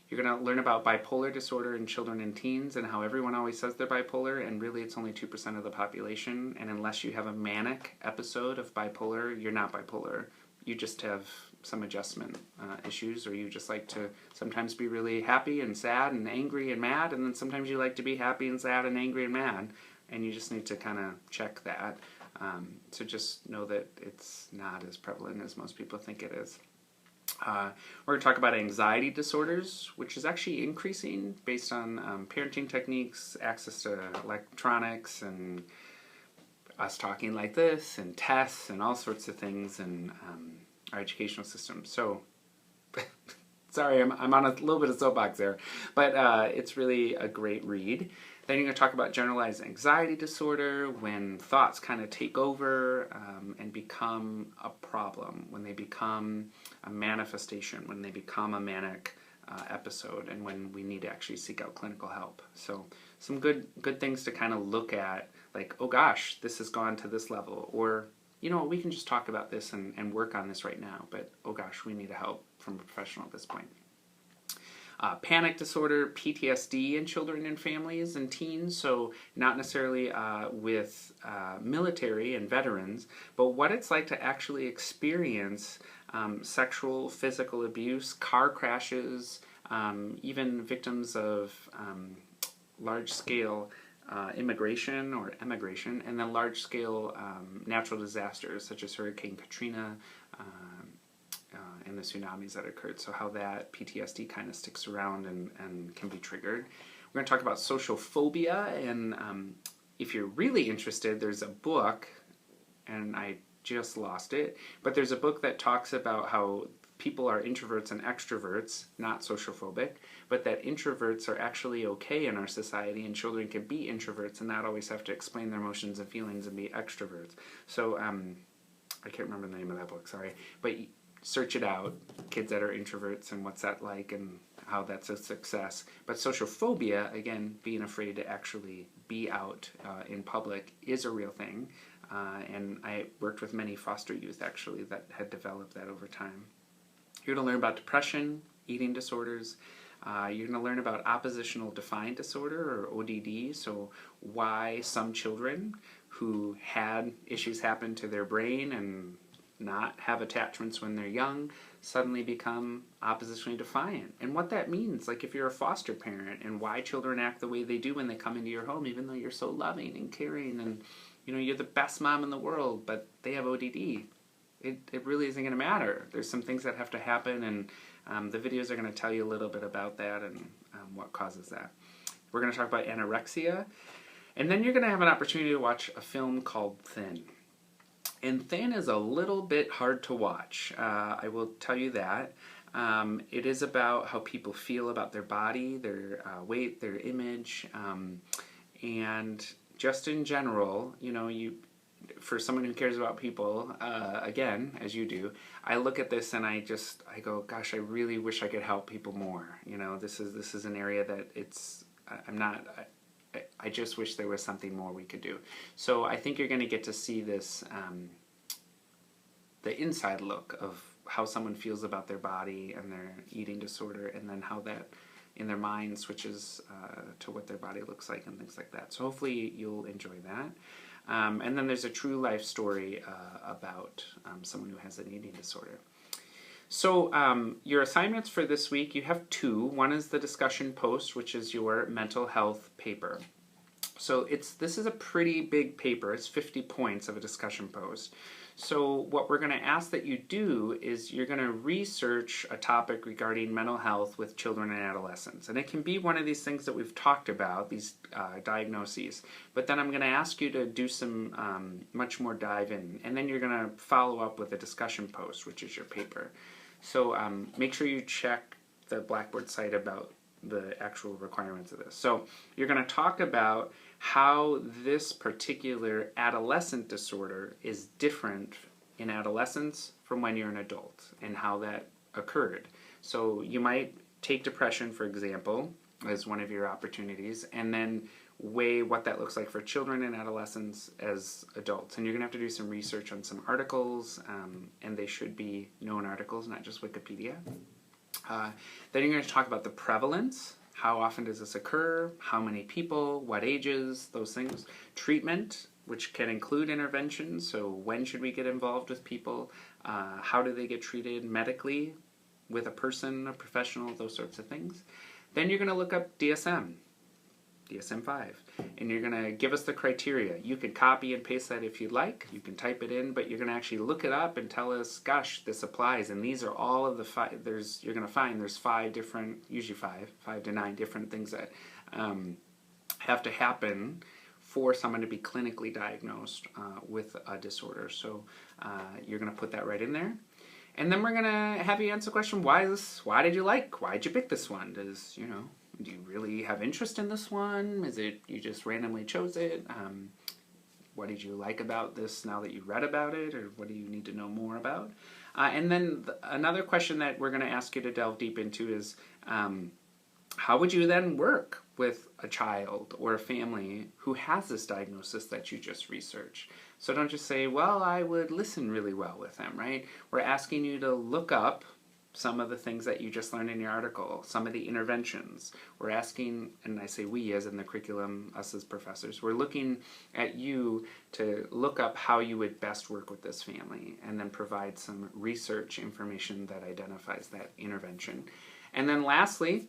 A: You're going to learn about bipolar disorder in children and teens and how everyone always says they're bipolar, and really it's only 2% of the population, and unless you have a manic episode of bipolar, you're not bipolar. You just have some adjustment issues, or you just like to sometimes be really happy and sad and angry and mad, and then sometimes you like to be happy and sad and angry and mad, and you just need to kind of check that. So just know that it's not as prevalent as most people think it is. We're going to talk about anxiety disorders, which is actually increasing based on parenting techniques, access to electronics, and us talking like this, and tests, and all sorts of things in our educational system. So, sorry, I'm on a little bit of soapbox there, but it's really a great read. Then you're going to talk about generalized anxiety disorder, when thoughts kind of take over and become a problem, when they become a manifestation, when they become a manic episode, and when we need to actually seek out clinical help. So some good things to kind of look at, like, oh gosh, this has gone to this level, or, you know, we can just talk about this and work on this right now, but oh gosh, we need help from a professional at this point. Panic disorder, PTSD in children and families and teens, so not necessarily with military and veterans, but what it's like to actually experience sexual, physical abuse, car crashes, even victims of large-scale immigration or emigration, and then large-scale natural disasters such as Hurricane Katrina, and the tsunamis that occurred, so how that PTSD kind of sticks around and can be triggered. We're going to talk about social phobia, and if you're really interested, there's a book, and I just lost it, but there's a book that talks about how people are introverts and extroverts, not social phobic, but that introverts are actually okay in our society, and children can be introverts and not always have to explain their emotions and feelings and be extroverts. So I can't remember the name of that book, sorry, but search it out, kids that are introverts and what's that like, and how that's a success. But social phobia, again, being afraid to actually be out in public, is a real thing. And I worked with many foster youth, actually, that had developed that over time. You're going to learn about depression, eating disorders. You're going to learn about oppositional defiant disorder, or ODD, so why some children who had issues happen to their brain and not have attachments when they're young suddenly become oppositionally defiant, and what that means, like if you're a foster parent, and why children act the way they do when they come into your home, even though you're so loving and caring and you're the best mom in the world, but they have ODD. It really isn't going to matter. There's some things that have to happen, and the videos are going to tell you a little bit about that and what causes that. We're going to talk about anorexia, and then you're going to have an opportunity to watch a film called Thin. And Thin is a little bit hard to watch, I will tell you that. It is about how people feel about their body, their weight, their image, and just in general, for someone who cares about people, again, as you do, I look at this and I go, gosh, I really wish I could help people more. This is an area that I just wish there was something more we could do. So I think you're going to get to see this, the inside look of how someone feels about their body and their eating disorder, and then how that in their mind switches to what their body looks like and things like that. So hopefully you'll enjoy that. And then there's a true life story about someone who has an eating disorder. So your assignments for this week, you have two. One is the discussion post, which is your mental health paper. So this is a pretty big paper. It's 50 points of a discussion post. So what we're going to ask that you do is you're going to research a topic regarding mental health with children and adolescents. And it can be one of these things that we've talked about, these diagnoses. But then I'm going to ask you to do some much more dive in. And then you're going to follow up with a discussion post, which is your paper. So make sure you check the Blackboard site about the actual requirements of this. So you're going to talk about how this particular adolescent disorder is different in adolescence from when you're an adult, and how that occurred. So you might take depression, for example, as one of your opportunities, and then weigh what that looks like for children and adolescents as adults. And you're going to have to do some research on some articles, and they should be known articles, not just Wikipedia. Then you're going to talk about the prevalence. How often does this occur? How many people? What ages? Those things. Treatment, which can include intervention. So when should we get involved with people? How do they get treated medically with a person, a professional, those sorts of things. Then you're going to look up DSM. DSM-5, and you're going to give us the criteria. You can copy and paste that if you'd like. You can type it in, but you're going to actually look it up and tell us, gosh, this applies, and these are all of the five. You're going to find there's 5 different, usually 5 to 9 different things that have to happen for someone to be clinically diagnosed with a disorder. So you're going to put that right in there. And then we're going to have you answer the question, why did you pick this one? Do you really have interest in this one? Is it you just randomly chose it? What did you like about this now that you read about it? Or what do you need to know more about? And then another question that we're going to ask you to delve deep into is, how would you then work with a child or a family who has this diagnosis that you just researched? So don't just say, well, I would listen really well with them, right? We're asking you to look up some of the things that you just learned in your article, some of the interventions. We're asking, and I say we as in the curriculum, us as professors, we're looking at you to look up how you would best work with this family, and then provide some research information that identifies that intervention. And then lastly,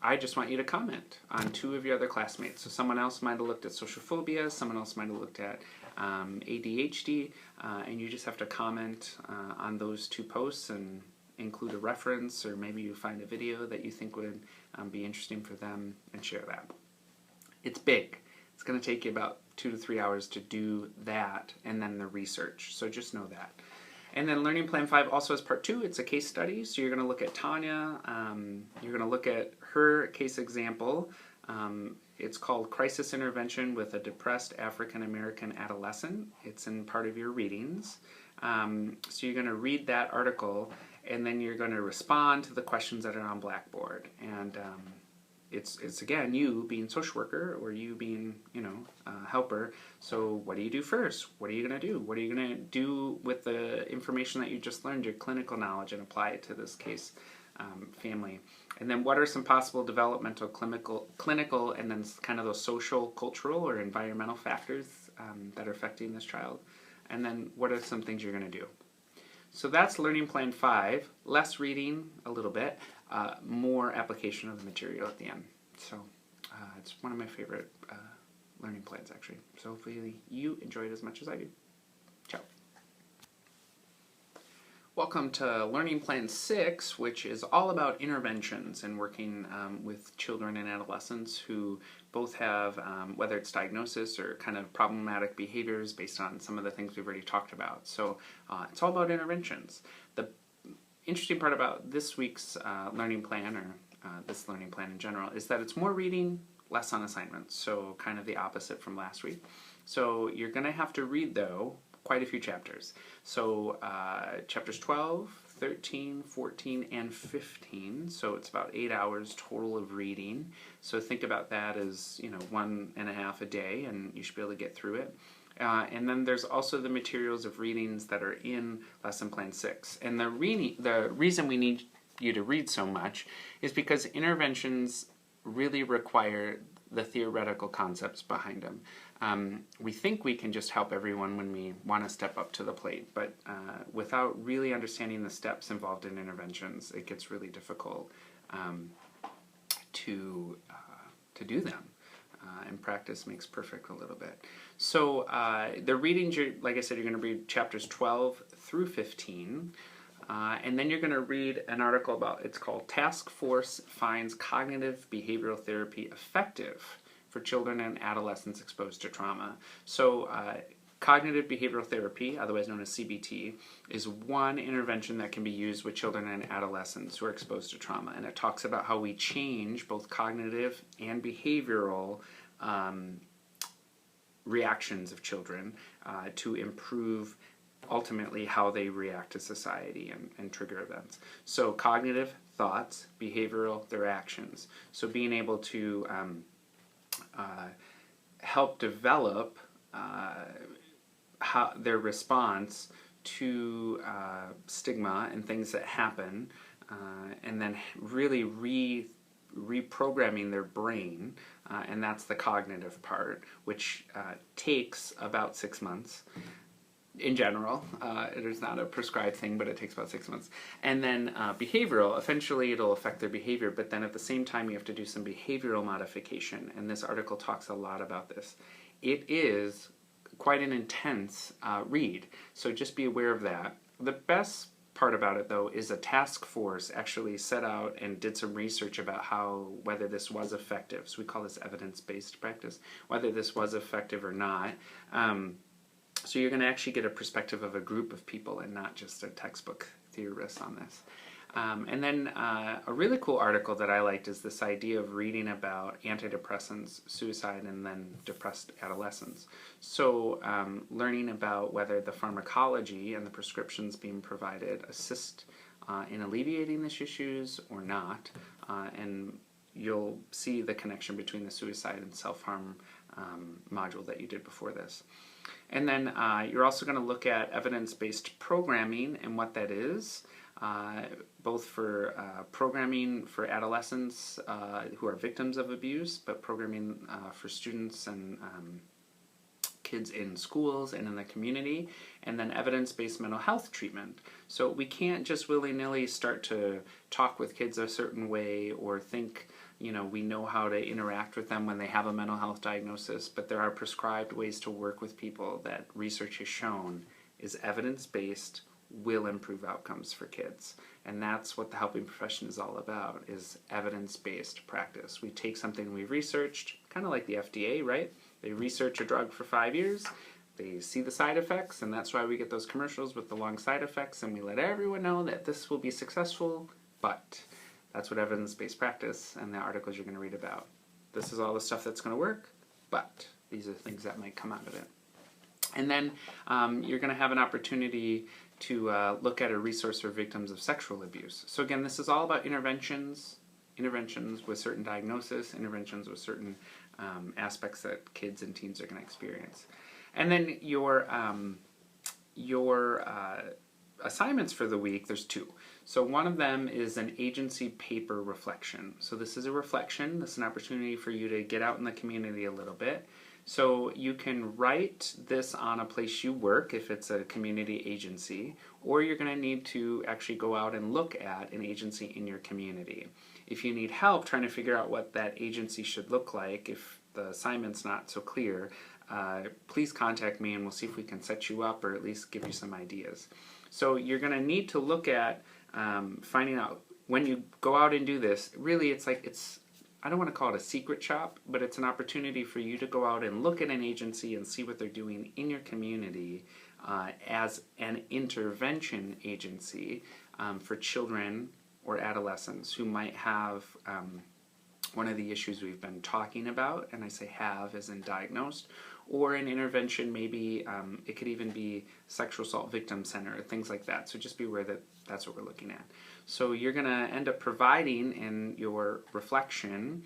A: I just want you to comment on 2 of your other classmates. So someone else might have looked at social phobia, someone else might have looked at ADHD, and you just have to comment on those 2 posts and include a reference, or maybe you find a video that you think would be interesting for them and share that. It's big. It's going to take you about 2 to 3 hours to do that, and then the research. So just know that. And then Learning Plan 5 also has part 2. It's a case study. So you're going to look at Tanya. You're going to look at her case example. It's called Crisis Intervention with a Depressed African American Adolescent. It's in part of your readings. So you're going to read that article, and then you're going to respond to the questions that are on Blackboard. And it's again you being social worker or you being helper. So what do you do first? What are you going to do? What are you going to do with the information that you just learned, your clinical knowledge, and apply it to this case family? And then what are some possible developmental, clinical, and then kind of those social, cultural, or environmental factors that are affecting this child? And then what are some things you're going to do? So that's Learning Plan 5. Less reading a little bit, more application of the material at the end. So it's one of my favorite learning plans, actually. So hopefully you enjoy it as much as I do. Ciao. Welcome to Learning Plan 6, which is all about interventions and working with children and adolescents who both have, whether it's diagnosis or kind of problematic behaviors based on some of the things we've already talked about. So it's all about interventions. The interesting part about this week's learning plan, or this learning plan in general, is that it's more reading, less on assignments. So kind of the opposite from last week. So you're going to have to read, though, quite a few chapters. So chapters 12, 13, 14, and 15. So it's about 8 hours total of reading. So think about that as 1.5 a day, and you should be able to get through it. And then there's also the materials of readings that are in Lesson Plan 6. And the reason we need you to read so much is because interventions really require the theoretical concepts behind them. We think we can just help everyone when we want to step up to the plate, but without really understanding the steps involved in interventions, it gets really difficult to do them. And practice makes perfect a little bit. So the readings, like I said, you're going to read chapters 12 through 15. And then you're going to read an article about, it's called Task Force Finds Cognitive Behavioral Therapy Effective for Children and Adolescents Exposed to Trauma. So cognitive behavioral therapy, otherwise known as CBT, is one intervention that can be used with children and adolescents who are exposed to trauma. And it talks about how we change both cognitive and behavioral reactions of children to improve ultimately how they react to society and trigger events. So cognitive, thoughts; behavioral, their actions. So being able to help develop how their response to stigma and things that happen, and then really reprogramming their brain, and that's the cognitive part, which takes about 6 months. In general, it is not a prescribed thing, but it takes about 6 months. And then behavioral, eventually it'll affect their behavior, but then at the same time you have to do some behavioral modification, and this article talks a lot about this. It is quite an intense read, so just be aware of that. The best part about it, though, is a task force actually set out and did some research about whether this was effective. So we call this evidence-based practice, whether this was effective or not. So you're going to actually get a perspective of a group of people and not just a textbook theorist on this. And then a really cool article that I liked is this idea of reading about antidepressants, suicide, and then depressed adolescents. So learning about whether the pharmacology and the prescriptions being provided assist in alleviating these issues or not. And you'll see the connection between the suicide and self-harm module that you did before this. And then you're also going to look at evidence-based programming and what that is, both for programming for adolescents who are victims of abuse, but programming for students and kids in schools and in the community, and then evidence-based mental health treatment. So we can't just willy-nilly start to talk with kids a certain way or think we know how to interact with them when they have a mental health diagnosis, but there are prescribed ways to work with people that research has shown is evidence-based, will improve outcomes for kids. And that's what the helping profession is all about, is evidence-based practice. We take something we've researched, kind of like the FDA, right? They research a drug for 5 years, they see the side effects, and that's why we get those commercials with the long side effects, and we let everyone know that this will be successful, but that's what evidence-based practice and the articles you're going to read about. This is all the stuff that's going to work, but these are things that might come out of it. And then you're going to have an opportunity to look at a resource for victims of sexual abuse. So again, this is all about interventions with certain diagnosis, interventions with certain aspects that kids and teens are going to experience. And then your assignments for the week, there's two. So one of them is an agency paper reflection. So this is a reflection. This is an opportunity for you to get out in the community a little bit. So you can write this on a place you work if it's a community agency, or you're going to need to actually go out and look at an agency in your community. If you need help trying to figure out what that agency should look like, if the assignment's not so clear, please contact me and we'll see if we can set you up or at least give you some ideas. So you're going to need to look at finding out when you go out and do this. Really, I don't want to call it a secret shop, but it's an opportunity for you to go out and look at an agency and see what they're doing in your community as an intervention agency for children or adolescents who might have one of the issues we've been talking about, and I say have as in diagnosed, or an intervention, maybe it could even be sexual assault victim center, things like that. So just be aware that that's what we're looking at. So you're going to end up providing in your reflection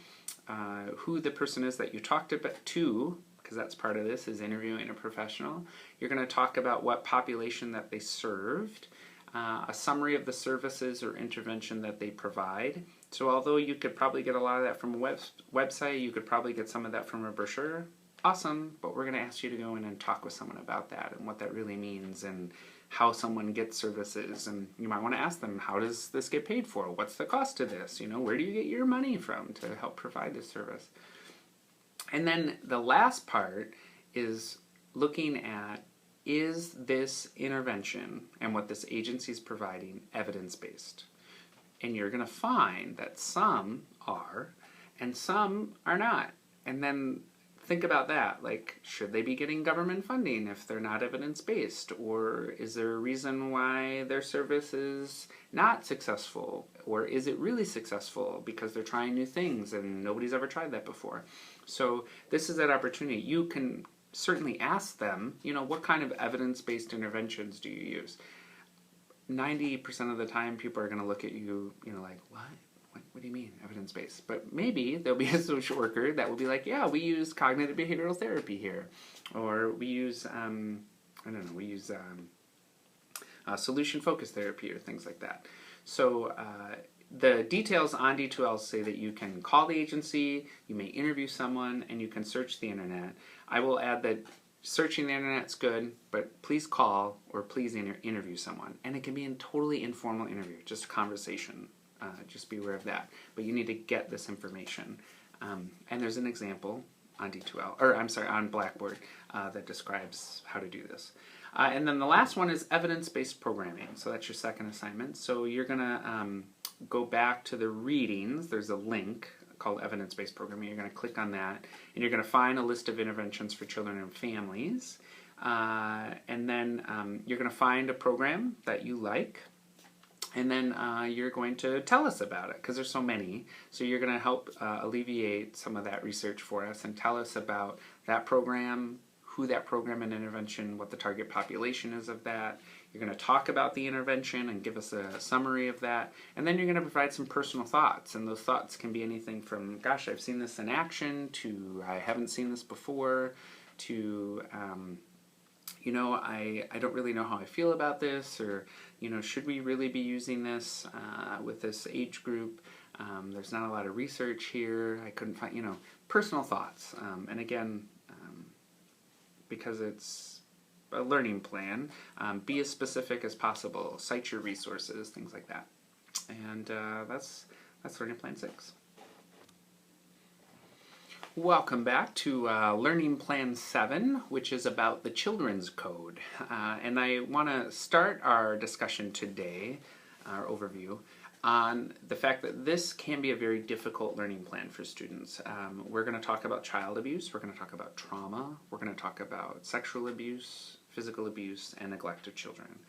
A: who the person is that you talked about to, because that's part of this, is interviewing a professional. You're going to talk about what population that they served, a summary of the services or intervention that they provide. So although you could probably get a lot of that from a website, you could probably get some of that from a brochure. Awesome, but we're going to ask you to go in and talk with someone about that and what that really means and how someone gets services. And you might want to ask them, how does this get paid for? What's the cost of this? Where do you get your money from to help provide this service? And then the last part is looking at, is this intervention and what this agency is providing evidence-based? And you're going to find that some are and some are not. And then think about that. Like, should they be getting government funding if they're not evidence-based? Or is there a reason why their service is not successful? Or is it really successful because they're trying new things and nobody's ever tried that before? So this is that opportunity. You can certainly ask them, what kind of evidence-based interventions do you use? 90% of the time, people are going to look at you, like, what? What do you mean, evidence-based? But maybe there'll be a social worker that will be like, yeah, we use cognitive behavioral therapy here. Or we use, solution-focused therapy or things like that. So the details on D2L say that you can call the agency, you may interview someone, and you can search the internet. I will add that searching the internet's good, but please call or please interview someone. And it can be a totally informal interview, just a conversation. Just be aware of that. But you need to get this information. And there's an example on on Blackboard that describes how to do this. And then the last one is evidence-based programming. So that's your second assignment. So you're going to go back to the readings. There's a link called evidence-based programming. You're going to click on that, and you're going to find a list of interventions for children and families. And then you're going to find a program that you like. And then you're going to tell us about it, because there's so many. So you're going to help alleviate some of that research for us and tell us about that program, who that program and intervention, what the target population is of that. You're going to talk about the intervention and give us a summary of that. And then you're going to provide some personal thoughts. And those thoughts can be anything from, gosh, I've seen this in action, to I haven't seen this before, to I don't really know how I feel about this, or, should we really be using this with this age group? There's not a lot of research here. I couldn't find, personal thoughts. And again, because it's a learning plan, be as specific as possible. Cite your resources, things like that. And that's Learning Plan 6. Welcome back to Learning Plan 7, which is about the Children's Code. And I want to start our discussion today, our overview, on the fact that this can be a very difficult learning plan for students. We're going to talk about child abuse, we're going to talk about trauma, we're going to talk about sexual abuse, physical abuse, and neglect of children.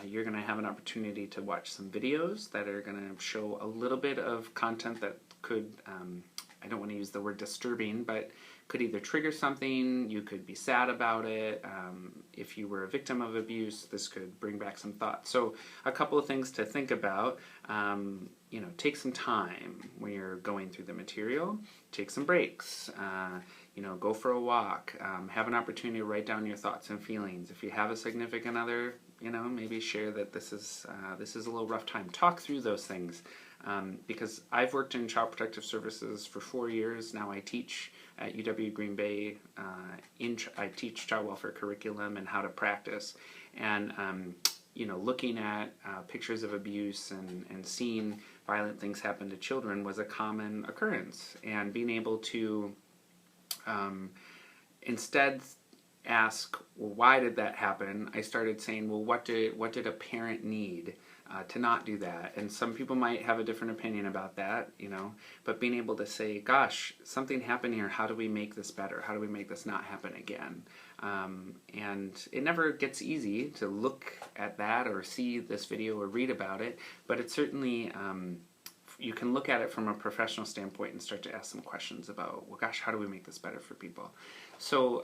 A: You're going to have an opportunity to watch some videos that are going to show a little bit of content that could I don't want to use the word disturbing, but could either trigger something, you could be sad about it. If you were a victim of abuse, this could bring back some thoughts. So a couple of things to think about. Take some time when you're going through the material. Take some breaks. Go for a walk. Have an opportunity to write down your thoughts and feelings. If you have a significant other, maybe share that this is a little rough time. Talk through those things. Because I've worked in Child Protective Services for 4 years. Now I teach at UW Green Bay. I teach child welfare curriculum and how to practice. And looking at pictures of abuse and seeing violent things happen to children was a common occurrence. And being able to instead ask, well, why did that happen? I started saying, well, what did a parent need to not do that? And some people might have a different opinion about that, but being able to say, gosh, something happened here. How do we make this better? How do we make this not happen again? And it never gets easy to look at that or see this video or read about it, but it certainly, you can look at it from a professional standpoint and start to ask some questions about, well, gosh, how do we make this better for people? So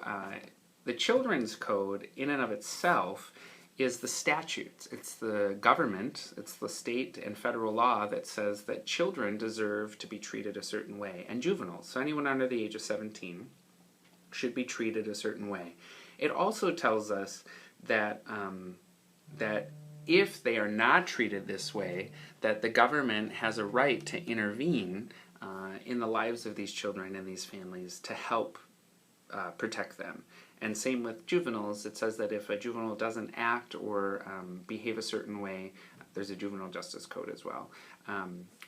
A: the Children's Code, in and of itself, is the statutes. It's the government, it's the state and federal law that says that children deserve to be treated a certain way, and juveniles, so anyone under the age of 17, should be treated a certain way. It also tells us that that if they are not treated this way, that the government has a right to intervene in the lives of these children and these families to help protect them. And same with juveniles. It says that if a juvenile doesn't act or behave a certain way, there's a juvenile justice code as well,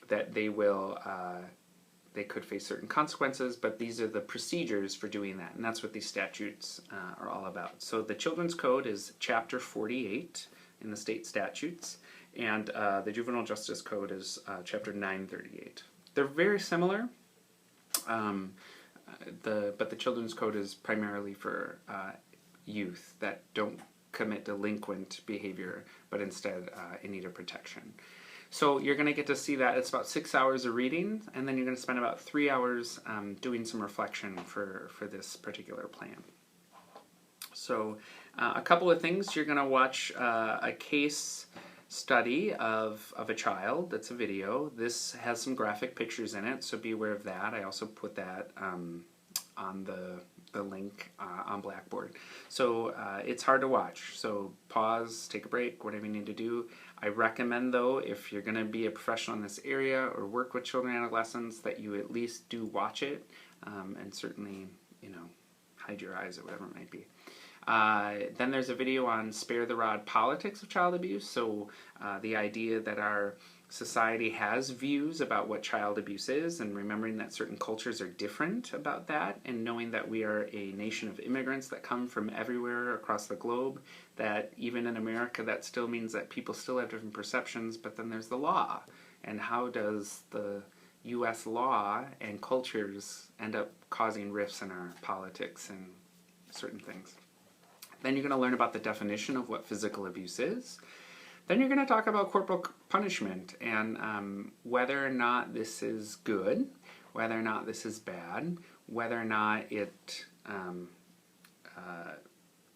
A: that they could face certain consequences, but these are the procedures for doing that, and that's what these statutes are all about. So the Children's Code is Chapter 48 in the state statutes, and the Juvenile Justice Code is Chapter 938. They're very similar, but the Children's Code is primarily for youth that don't commit delinquent behavior, but instead in need of protection. So you're going to get to see that. It's about 6 hours of reading, and then you're going to spend about 3 hours doing some reflection for this particular plan. So a couple of things. You're going to watch a case study of a child. That's a video. This has some graphic pictures in it, so be aware of that. I also put that on the link on Blackboard. So it's hard to watch, so pause, take a break, whatever you need to do. I recommend, though, if you're going to be a professional in this area or work with children and adolescents, that you at least do watch it, and certainly, hide your eyes or whatever it might be. Then there's a video on Spare the Rod Politics of Child Abuse, so the idea that our society has views about what child abuse is, and remembering that certain cultures are different about that, and knowing that we are a nation of immigrants that come from everywhere across the globe, that even in America that still means that people still have different perceptions, but then there's the law, and how does the U.S. law and cultures end up causing rifts in our politics and certain things. Then you're going to learn about the definition of what physical abuse is. Then you're going to talk about corporal punishment and whether or not this is good, whether or not this is bad, whether or not it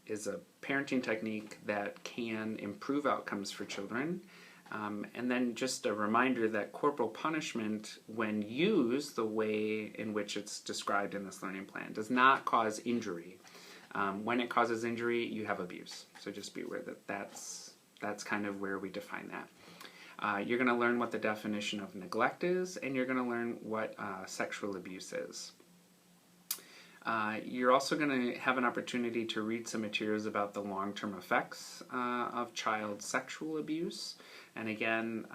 A: is a parenting technique that can improve outcomes for children. And then just a reminder that corporal punishment, when used the way in which it's described in this learning plan, does not cause injury. When it causes injury, you have abuse. So just be aware that that's kind of where we define that. You're going to learn what the definition of neglect is, and you're going to learn what sexual abuse is. You're also going to have an opportunity to read some materials about the long-term effects of child sexual abuse. And again,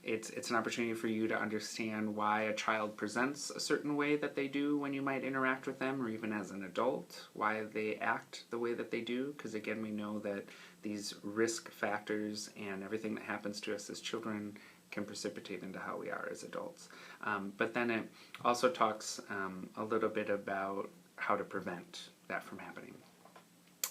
A: it's an opportunity for you to understand why a child presents a certain way that they do when you might interact with them, or even as an adult, why they act the way that they do, because again, we know that these risk factors and everything that happens to us as children can precipitate into how we are as adults. But then it also talks a little bit about how to prevent that from happening.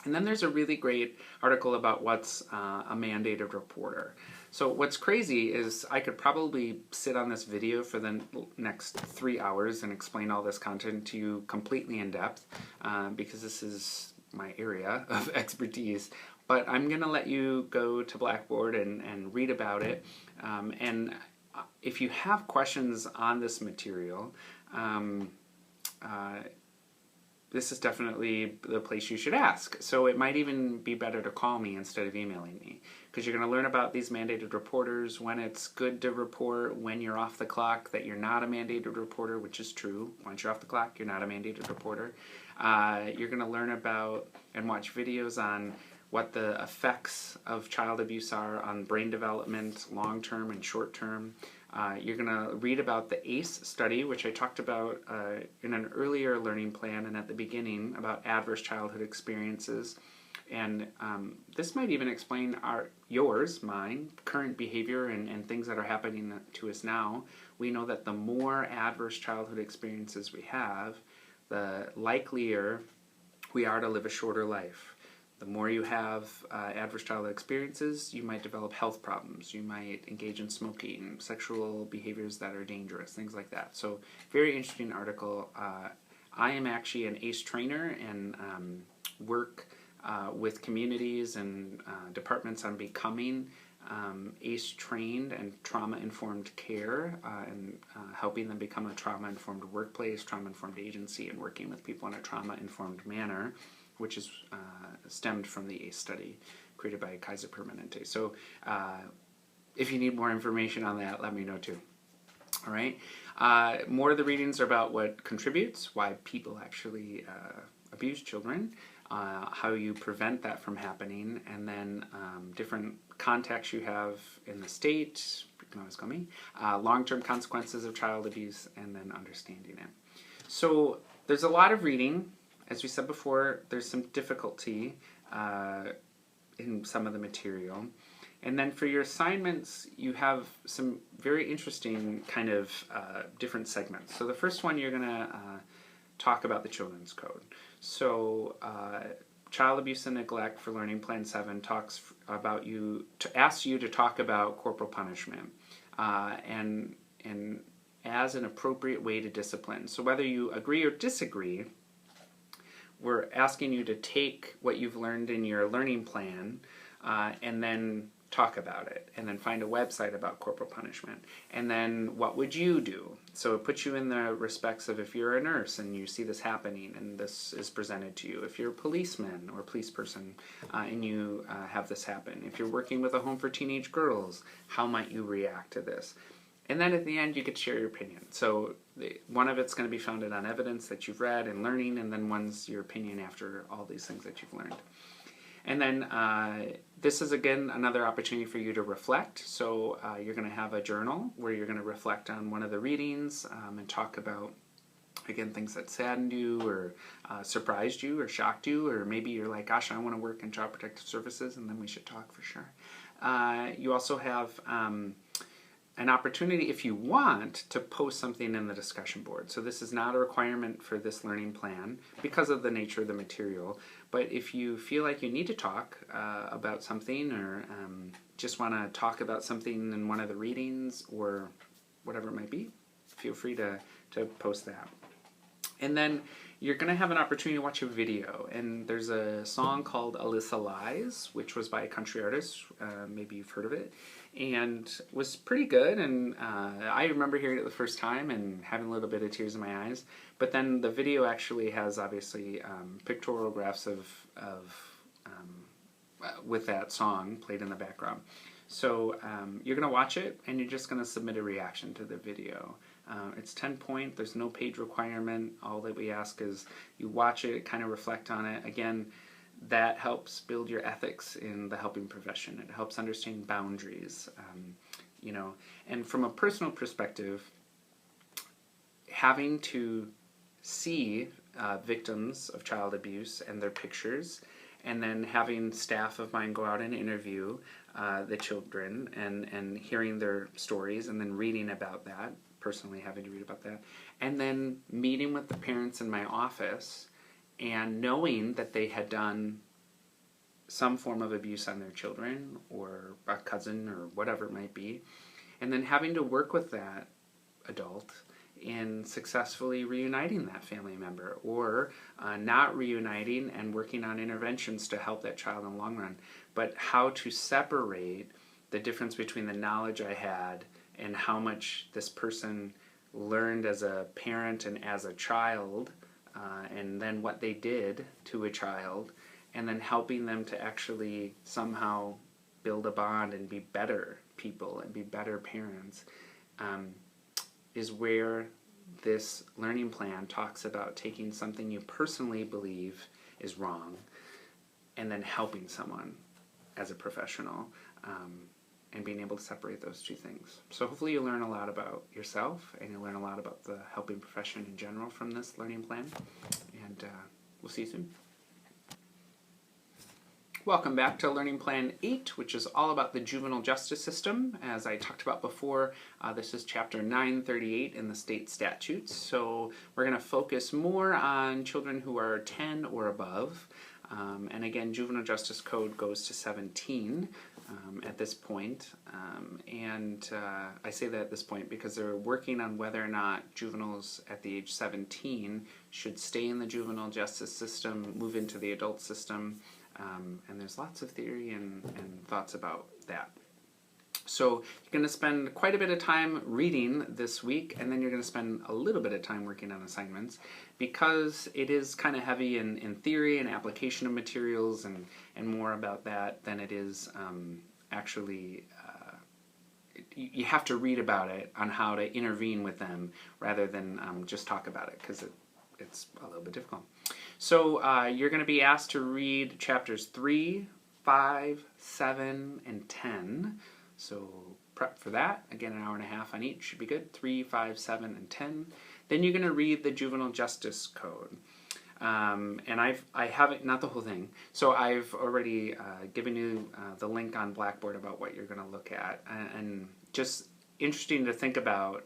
A: And then there's a really great article about what's a mandated reporter. So what's crazy is I could probably sit on this video for the next 3 hours and explain all this content to you completely in depth, because this is my area of expertise. But I'm going to let you go to Blackboard and read about it. And if you have questions on this material, this is definitely the place you should ask. So it might even be better to call me instead of emailing me, because you're going to learn about these mandated reporters, when it's good to report, when you're off the clock, that you're not a mandated reporter, which is true. Once you're off the clock, you're not a mandated reporter. You're going to learn about and watch videos on what the effects of child abuse are on brain development, long-term and short-term. You're going to read about the ACE study, which I talked about in an earlier learning plan and at the beginning, about adverse childhood experiences. And this might even explain mine, current behavior and things that are happening to us now. We know that the more adverse childhood experiences we have, the likelier we are to live a shorter life. The more you have adverse childhood experiences, you might develop health problems. You might engage in smoking, sexual behaviors that are dangerous, things like that. So, very interesting article. I am actually an ACE trainer and work with communities and departments on becoming ACE trained and trauma-informed care, and helping them become a trauma-informed workplace, trauma-informed agency, and working with people in a trauma-informed manner, which is stemmed from the ACE study created by Kaiser Permanente. So if you need more information on that, let me know too. All right. More of the readings are about what contributes, why people actually abuse children, how you prevent that from happening, and then different contacts you have in the state, you can always call me, long-term consequences of child abuse, and then understanding it. So there's a lot of reading. As we said before, there's some difficulty in some of the material. And then for your assignments, you have some very interesting kind of different segments. So the first one, you're going to talk about the Children's Code. So Child Abuse and Neglect for Learning Plan 7 talks about asks you to talk about corporal punishment and as an appropriate way to discipline. So whether you agree or disagree, we're asking you to take what you've learned in your learning plan and then talk about it, and then find a website about corporal punishment. And then what would you do? So it puts you in the respects of if you're a nurse and you see this happening and this is presented to you. If you're a policeman or a police person and you have this happen. If you're working with a home for teenage girls, how might you react to this? And then at the end, you could share your opinion. So one of it's going to be founded on evidence that you've read and learning, and then one's your opinion after all these things that you've learned. And then this is, again, another opportunity for you to reflect. So you're going to have a journal where you're going to reflect on one of the readings and talk about, again, things that saddened you or surprised you or shocked you, or maybe you're like, gosh, I want to work in Child Protective Services, and then we should talk for sure. You also have an opportunity, if you want, to post something in the discussion board. So this is not a requirement for this learning plan because of the nature of the material, but if you feel like you need to talk about something or just want to talk about something in one of the readings or whatever it might be, feel free to post that. And then you're going to have an opportunity to watch a video, and there's a song called Alyssa Lies, which was by a country artist, maybe you've heard of it, and was pretty good, and I remember hearing it the first time and having a little bit of tears in my eyes, but then the video actually has, obviously, pictorial graphs with that song played in the background. So you're going to watch it, and you're just going to submit a reaction to the video. It's 10-point, there's no page requirement. All that we ask is you watch it, kind of reflect on it. Again, that helps build your ethics in the helping profession. It helps understand boundaries, And from a personal perspective, having to see victims of child abuse and their pictures, and then having staff of mine go out and interview the children and hearing their stories and then reading about that, personally having to read about that, and then meeting with the parents in my office and knowing that they had done some form of abuse on their children or a cousin or whatever it might be, and then having to work with that adult in successfully reuniting that family member, or not reuniting and working on interventions to help that child in the long run, but how to separate the difference between the knowledge I had and how much this person learned as a parent and as a child, and then what they did to a child, and then helping them to actually somehow build a bond and be better people and be better parents, is where this learning plan talks about taking something you personally believe is wrong and then helping someone as a professional, and being able to separate those two things. So hopefully you learn a lot about yourself and you learn a lot about the helping profession in general from this learning plan, and we'll see you soon. Welcome back to Learning Plan 8, which is all about the juvenile justice system. As I talked about before, this is Chapter 938 in the state statutes. So we're going to focus more on children who are 10 or above. And again, Juvenile Justice Code goes to 17 at this point. I say that at this point because they're working on whether or not juveniles at the age 17 should stay in the juvenile justice system, move into the adult system. And there's lots of theory and thoughts about that. So you're going to spend quite a bit of time reading this week, and then you're going to spend a little bit of time working on assignments, because it is kind of heavy in theory and application of materials and more about that than it is actually. You have to read about it on how to intervene with them rather than just talk about it, because it's a little bit difficult. So you're going to be asked to read chapters 3, 5, 7, and 10. So prep for that. Again, an hour and a half on each should be good. 3, 5, 7, and 10. Then you're going to read the Juvenile Justice Code. And I haven't, not the whole thing. So I've already given you the link on Blackboard about what you're going to look at. And just interesting to think about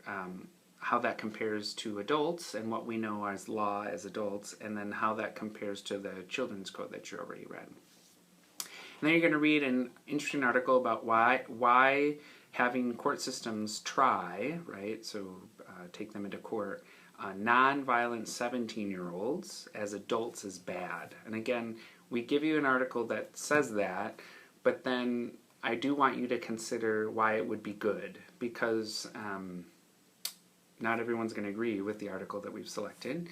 A: how that compares to adults and what we know as law as adults, and then how that compares to the children's code that you already read. And then you're going to read an interesting article about why having court systems try, right, so take them into court, non-violent 17-year-olds as adults is bad. And again, we give you an article that says that, but then I do want you to consider why it would be good, because not everyone's going to agree with the article that we've selected,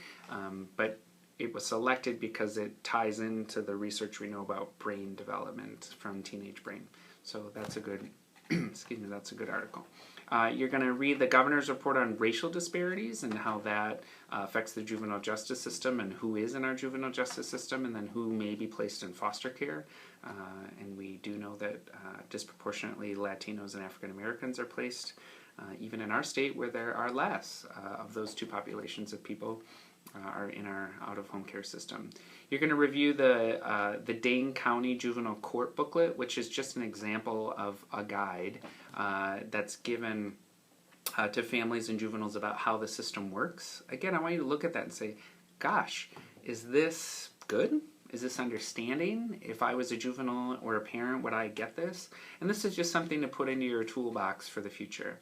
A: but it was selected because it ties into the research we know about brain development from teenage brain. So that's a good, excuse me, that's a good article. You're going to read the governor's report on racial disparities and how that affects the juvenile justice system, and who is in our juvenile justice system, and then who may be placed in foster care. And we do know that disproportionately Latinos and African Americans are placed, even in our state where there are less of those two populations of people are in our out-of-home care system. You're going to review the Dane County Juvenile Court Booklet, which is just an example of a guide that's given to families and juveniles about how the system works. Again, I want you to look at that and say, gosh, is this good? Is this understanding? If I was a juvenile or a parent, would I get this? And this is just something to put into your toolbox for the future.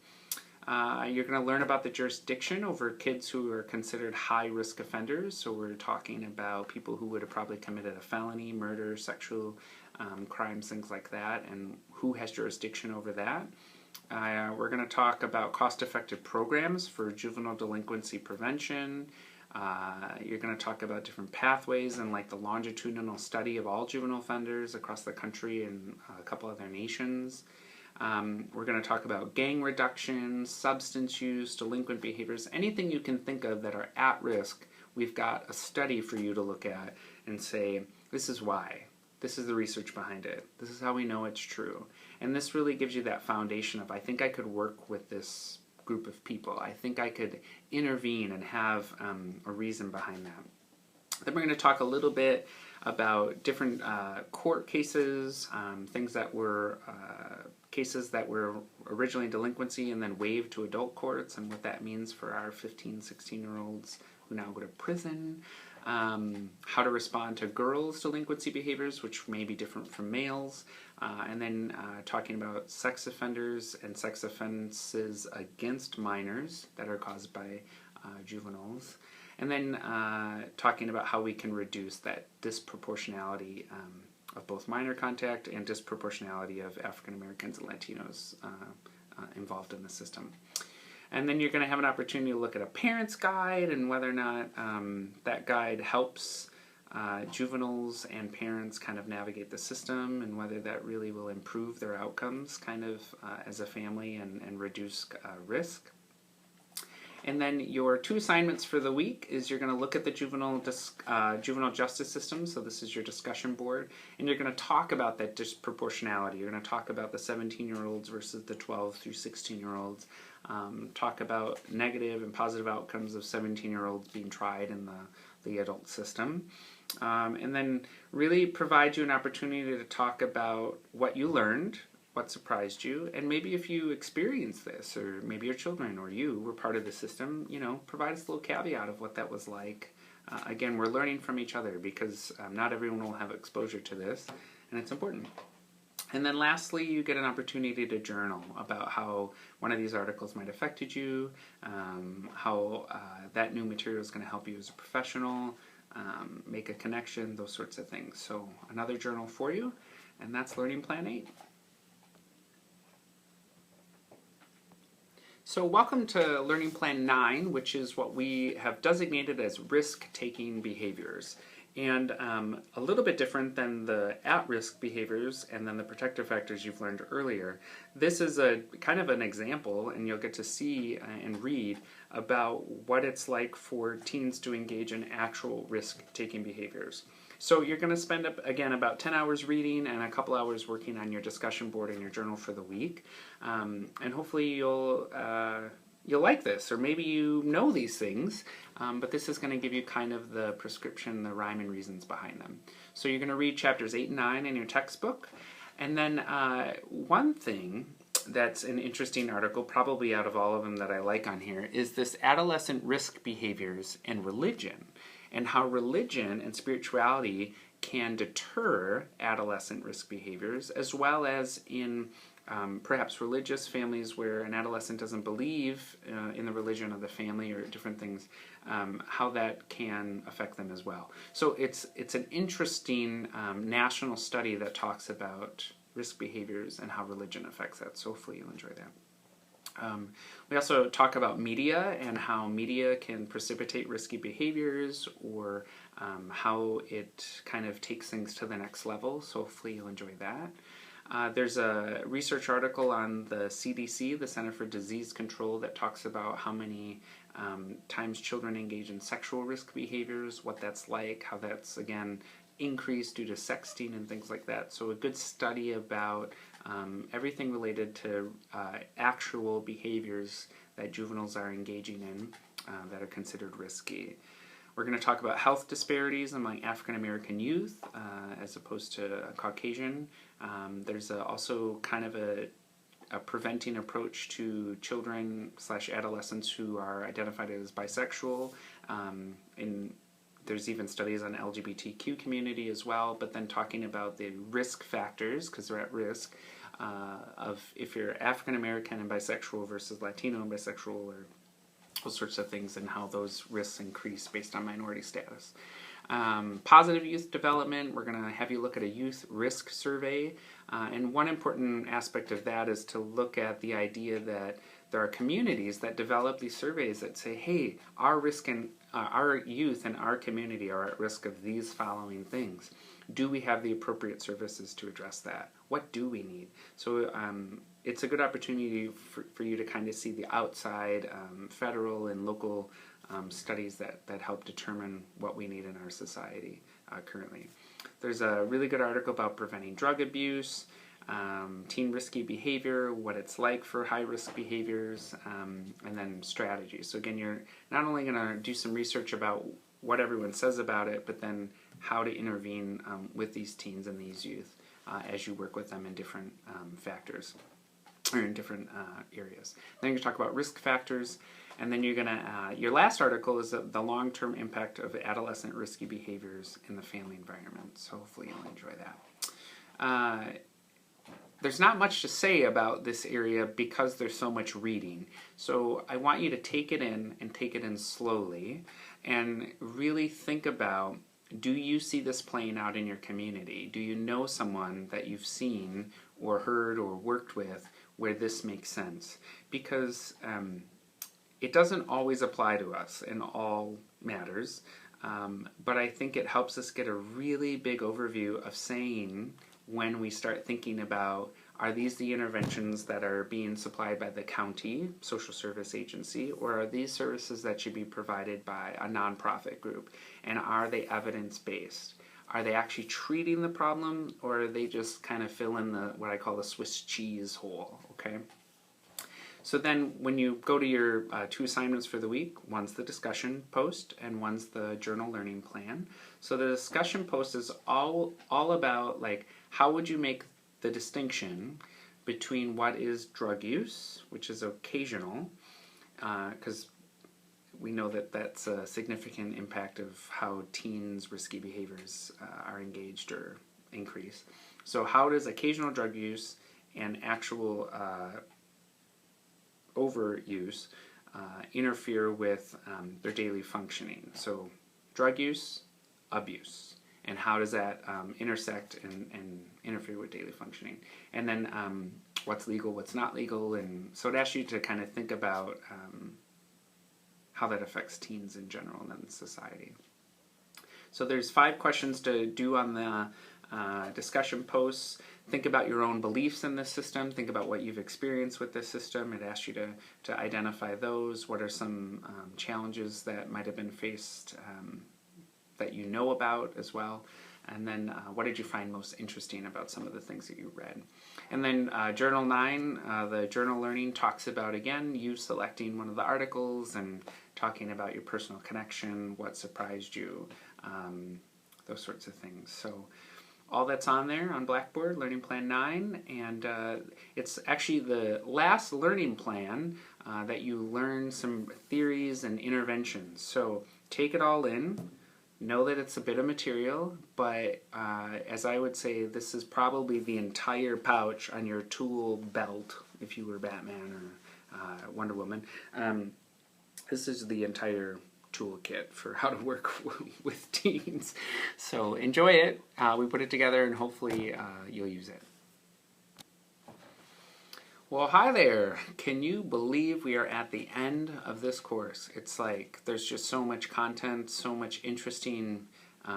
A: You're going to learn about the jurisdiction over kids who are considered high-risk offenders. So we're talking about people who would have probably committed a felony, murder, sexual crimes, things like that, and who has jurisdiction over that. We're going to talk about cost-effective programs for juvenile delinquency prevention. You're going to talk about different pathways and like the longitudinal study of all juvenile offenders across the country and a couple other nations. We're going to talk about gang reduction, substance use, delinquent behaviors, anything you can think of that are at risk. We've got a study for you to look at and say, this is why. This is the research behind it. This is how we know it's true. And this really gives you that foundation of, I think I could work with this group of people. I think I could intervene and have a reason behind that. Then we're going to talk a little bit about different court cases, things that were cases that were originally delinquency and then waived to adult courts, and what that means for our 15, 16-year-olds who now go to prison. how to respond to girls' delinquency behaviors, which may be different from males, and then talking about sex offenders and sex offenses against minors that are caused by juveniles, and then talking about how we can reduce that disproportionality of both minor contact and disproportionality of African Americans and Latinos involved in the system. And then you're going to have an opportunity to look at a parent's guide and whether or not that guide helps juveniles and parents kind of navigate the system, and whether that really will improve their outcomes kind of as a family and reduce risk. And then your 2 assignments for the week is you're going to look at the juvenile justice system, so this is your discussion board, and you're going to talk about that disproportionality. You're going to talk about the 17-year-olds versus the 12 through 16-year-olds, talk about negative and positive outcomes of 17-year-olds being tried in the adult system, and then really provide you an opportunity to talk about what you learned, what surprised you, and maybe if you experienced this, or maybe your children or you were part of the system, provide us a little caveat of what that was like. Again, we're learning from each other because not everyone will have exposure to this, and it's important. And then lastly, you get an opportunity to journal about how one of these articles might have affected you, how that new material is going to help you as a professional, make a connection, those sorts of things. So another journal for you, and that's Learning Plan 8. So welcome to Learning Plan 9, which is what we have designated as risk-taking behaviors. And a little bit different than the at-risk behaviors and then the protective factors you've learned earlier. This is a kind of an example, and you'll get to see and read about what it's like for teens to engage in actual risk-taking behaviors. So you're going to spend, again, about 10 hours reading and a couple hours working on your discussion board and your journal for the week. And hopefully you'll like this, or maybe you know these things, but this is going to give you kind of the prescription, the rhyme and reasons behind them. So you're going to read chapters 8 and 9 in your textbook. And then one thing that's an interesting article, probably out of all of them that I like on here, is this adolescent risk behaviors and religion, and how religion and spirituality can deter adolescent risk behaviors, as well as in perhaps religious families where an adolescent doesn't believe in the religion of the family or different things, how that can affect them as well. So it's an interesting national study that talks about risk behaviors and how religion affects that. So hopefully you'll enjoy that. We also talk about media and how media can precipitate risky behaviors, or how it kind of takes things to the next level. So hopefully you'll enjoy that. There's a research article on the CDC, the Center for Disease Control, that talks about how many times children engage in sexual risk behaviors, what that's like, how that's, again, increased due to sexting and things like that. So a good study about everything related to actual behaviors that juveniles are engaging in that are considered risky. We're going to talk about health disparities among African American youth as opposed to Caucasian. There's also kind of a preventing approach to children / adolescents who are identified as bisexual. There's even studies on LGBTQ community as well, but then talking about the risk factors, because they're at risk, of if you're African American and bisexual versus Latino and bisexual, or those sorts of things, and how those risks increase based on minority status. Positive youth development, we're going to have you look at a youth risk survey, and one important aspect of that is to look at the idea that there are communities that develop these surveys that say, hey, our youth and our community are at risk of these following things. Do we have the appropriate services to address that? What do we need? So it's a good opportunity for you to kind of see the outside federal and local studies that help determine what we need in our society currently. There's a really good article about preventing drug abuse, teen risky behavior, what it's like for high-risk behaviors, and then strategies. So again, you're not only going to do some research about what everyone says about it, but then how to intervene with these teens and these youth as you work with them in different factors. or in different areas. Then you're going to talk about risk factors, and then you're going to, your last article is the long-term impact of adolescent risky behaviors in the family environment. So hopefully you'll enjoy that. There's not much to say about this area because there's so much reading. So I want you to take it in and take it in slowly and really think about, do you see this playing out in your community? Do you know someone that you've seen or heard or worked with where this makes sense? Because it doesn't always apply to us in all matters, but I think it helps us get a really big overview of saying, when we start thinking about, are these the interventions that are being supplied by the county social service agency, or are these services that should be provided by a nonprofit group, and are they evidence-based? Are they actually treating the problem, or are they just kind of filling the, what I call the Swiss cheese hole, okay? So then when you go to your 2 assignments for the week, one's the discussion post and one's the journal learning plan. So the discussion post is all about, like, how would you make the distinction between what is drug use, which is occasional, because we know that that's a significant impact of how teens' risky behaviors are engaged or increase. So how does occasional drug use and actual overuse interfere with their daily functioning? So drug use, abuse, and how does that intersect and interfere with daily functioning? And then what's legal, what's not legal, and so it asks you to kind of think about how that affects teens in general and then society. So there's 5 questions to do on the discussion posts. Think about your own beliefs in this system. Think about what you've experienced with this system. It asks you to identify those. What are some challenges that might have been faced that you know about as well? And then what did you find most interesting about some of the things that you read? And then Journal 9, the journal learning, talks about, again, you selecting one of the articles and talking about your personal connection, what surprised you, those sorts of things. So all that's on there on Blackboard, Learning Plan 9, and it's actually the last learning plan that you learn some theories and interventions. So take it all in. Know that it's a bit of material, but as I would say, this is probably the entire pouch on your tool belt, if you were Batman or Wonder Woman. This is the entire toolkit for how to work with teens. So enjoy it. We put it together and hopefully you'll use it. Well, hi there. Can you believe we are at the end of this course? It's like there's just so much content, so much interesting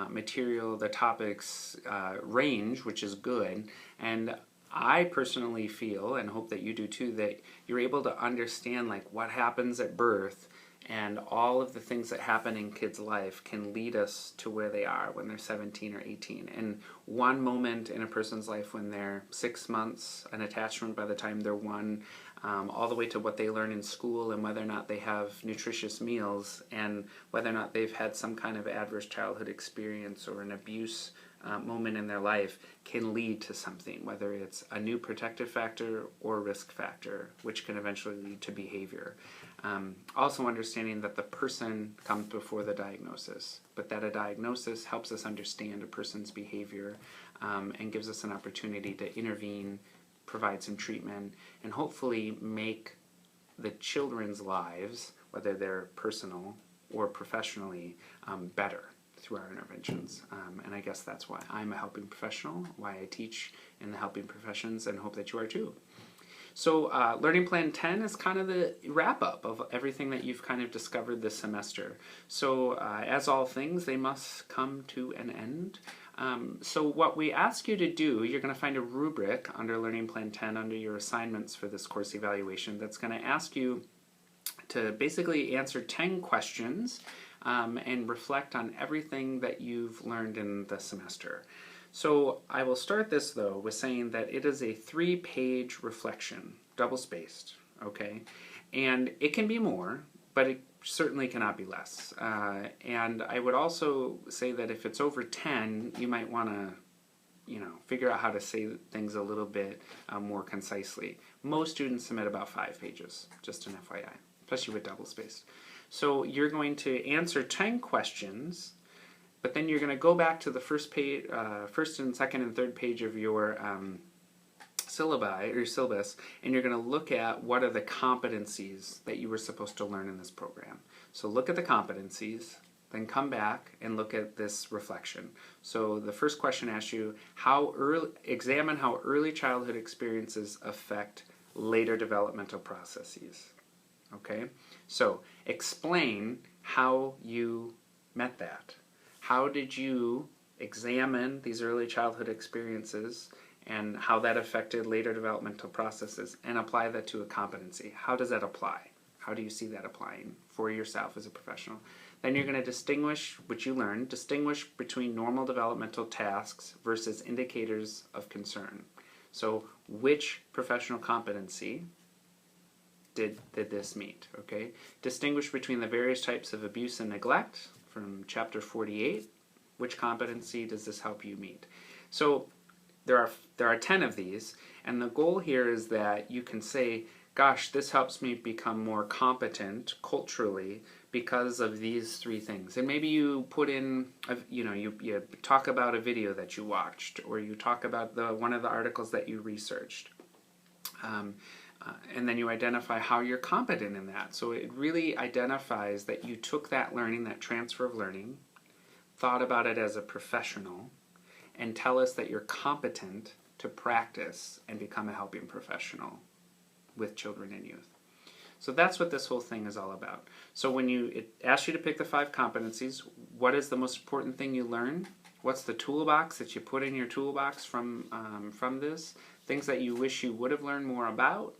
A: material. The topics range, which is good. And I personally feel, and hope that you do too, that you're able to understand like what happens at birth, and all of the things that happen in kids' life can lead us to where they are when they're 17 or 18. And one moment in a person's life when they're 6 months, an attachment by the time they're 1, all the way to what they learn in school and whether or not they have nutritious meals, and whether or not they've had some kind of adverse childhood experience or an abuse moment in their life, can lead to something, whether it's a new protective factor or risk factor, which can eventually lead to behavior. Also understanding that the person comes before the diagnosis, but that a diagnosis helps us understand a person's behavior and gives us an opportunity to intervene, provide some treatment, and hopefully make the children's lives, whether they're personal or professionally, better through our interventions. And I guess that's why I'm a helping professional, why I teach in the helping professions, and hope that you are too. So Learning Plan 10 is kind of the wrap-up of everything that you've kind of discovered this semester. So as all things, they must come to an end. So what we ask you to do, you're going to find a rubric under Learning Plan 10 under your assignments for this course evaluation that's going to ask you to basically answer 10 questions and reflect on everything that you've learned in the semester. So I will start this though with saying that it is a 3-page reflection, double-spaced, okay? And it can be more, but it certainly cannot be less. And I would also say that if it's over 10, you might want to figure out how to say things a little bit more concisely. Most students submit about 5 pages, just an FYI, especially with double-spaced. So you're going to answer 10 questions, but then you're going to go back to the first and second and third page of your syllabi or your syllabus, and you're going to look at what are the competencies that you were supposed to learn in this program. So look at the competencies, then come back and look at this reflection. So the first question asks you, examine how early childhood experiences affect later developmental processes. Okay? So explain how you met that. How did you examine these early childhood experiences and how that affected later developmental processes and apply that to a competency? How does that apply? How do you see that applying for yourself as a professional? Then you're going to distinguish, which you learned, distinguish between normal developmental tasks versus indicators of concern. So which professional competency did this meet? Okay? Distinguish between the various types of abuse and neglect from chapter 48. Which competency does this help you meet? So there are 10 of these, and the goal here is that you can say, gosh, this helps me become more competent culturally because of these 3 things. And maybe you put in, you talk about a video that you watched, or you talk about one of the articles that you researched. And then you identify how you're competent in that. So it really identifies that you took that learning, that transfer of learning, thought about it as a professional, and tell us that you're competent to practice and become a helping professional with children and youth. So that's what this whole thing is all about. So when it asks you to pick the 5 competencies, what is the most important thing you learn? What's the toolbox that you put in your toolbox from this? Things that you wish you would have learned more about?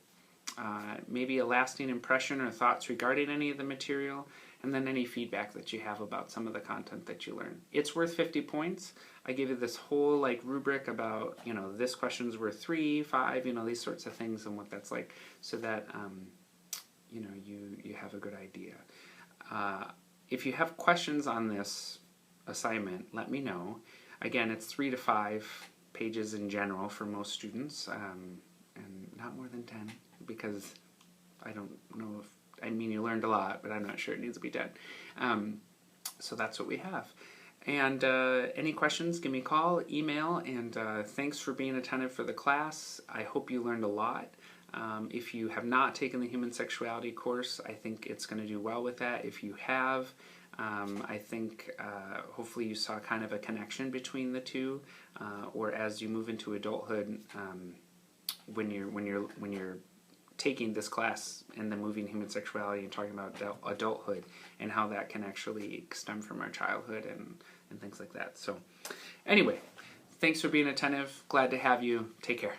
A: Maybe a lasting impression or thoughts regarding any of the material, and then any feedback that you have about some of the content that you learn. It's worth 50 points. I gave you this whole rubric about, this question's worth 3, 5, these sorts of things and what that's like, so that you have a good idea. If you have questions on this assignment, let me know. Again, it's 3 to 5 pages in general for most students, and not more than 10, because I don't know you learned a lot, but I'm not sure it needs to be 10. So that's what we have. And any questions, give me a call, email, and thanks for being attentive for the class. I hope you learned a lot. If you have not taken the Human Sexuality course, I think it's going to do well with that. If you have, I think hopefully you saw kind of a connection between the two, or as you move into adulthood, when you're taking this class and then moving human sexuality and talking about adulthood and how that can actually stem from our childhood and things like that. So anyway, thanks for being attentive. Glad to have you. Take care.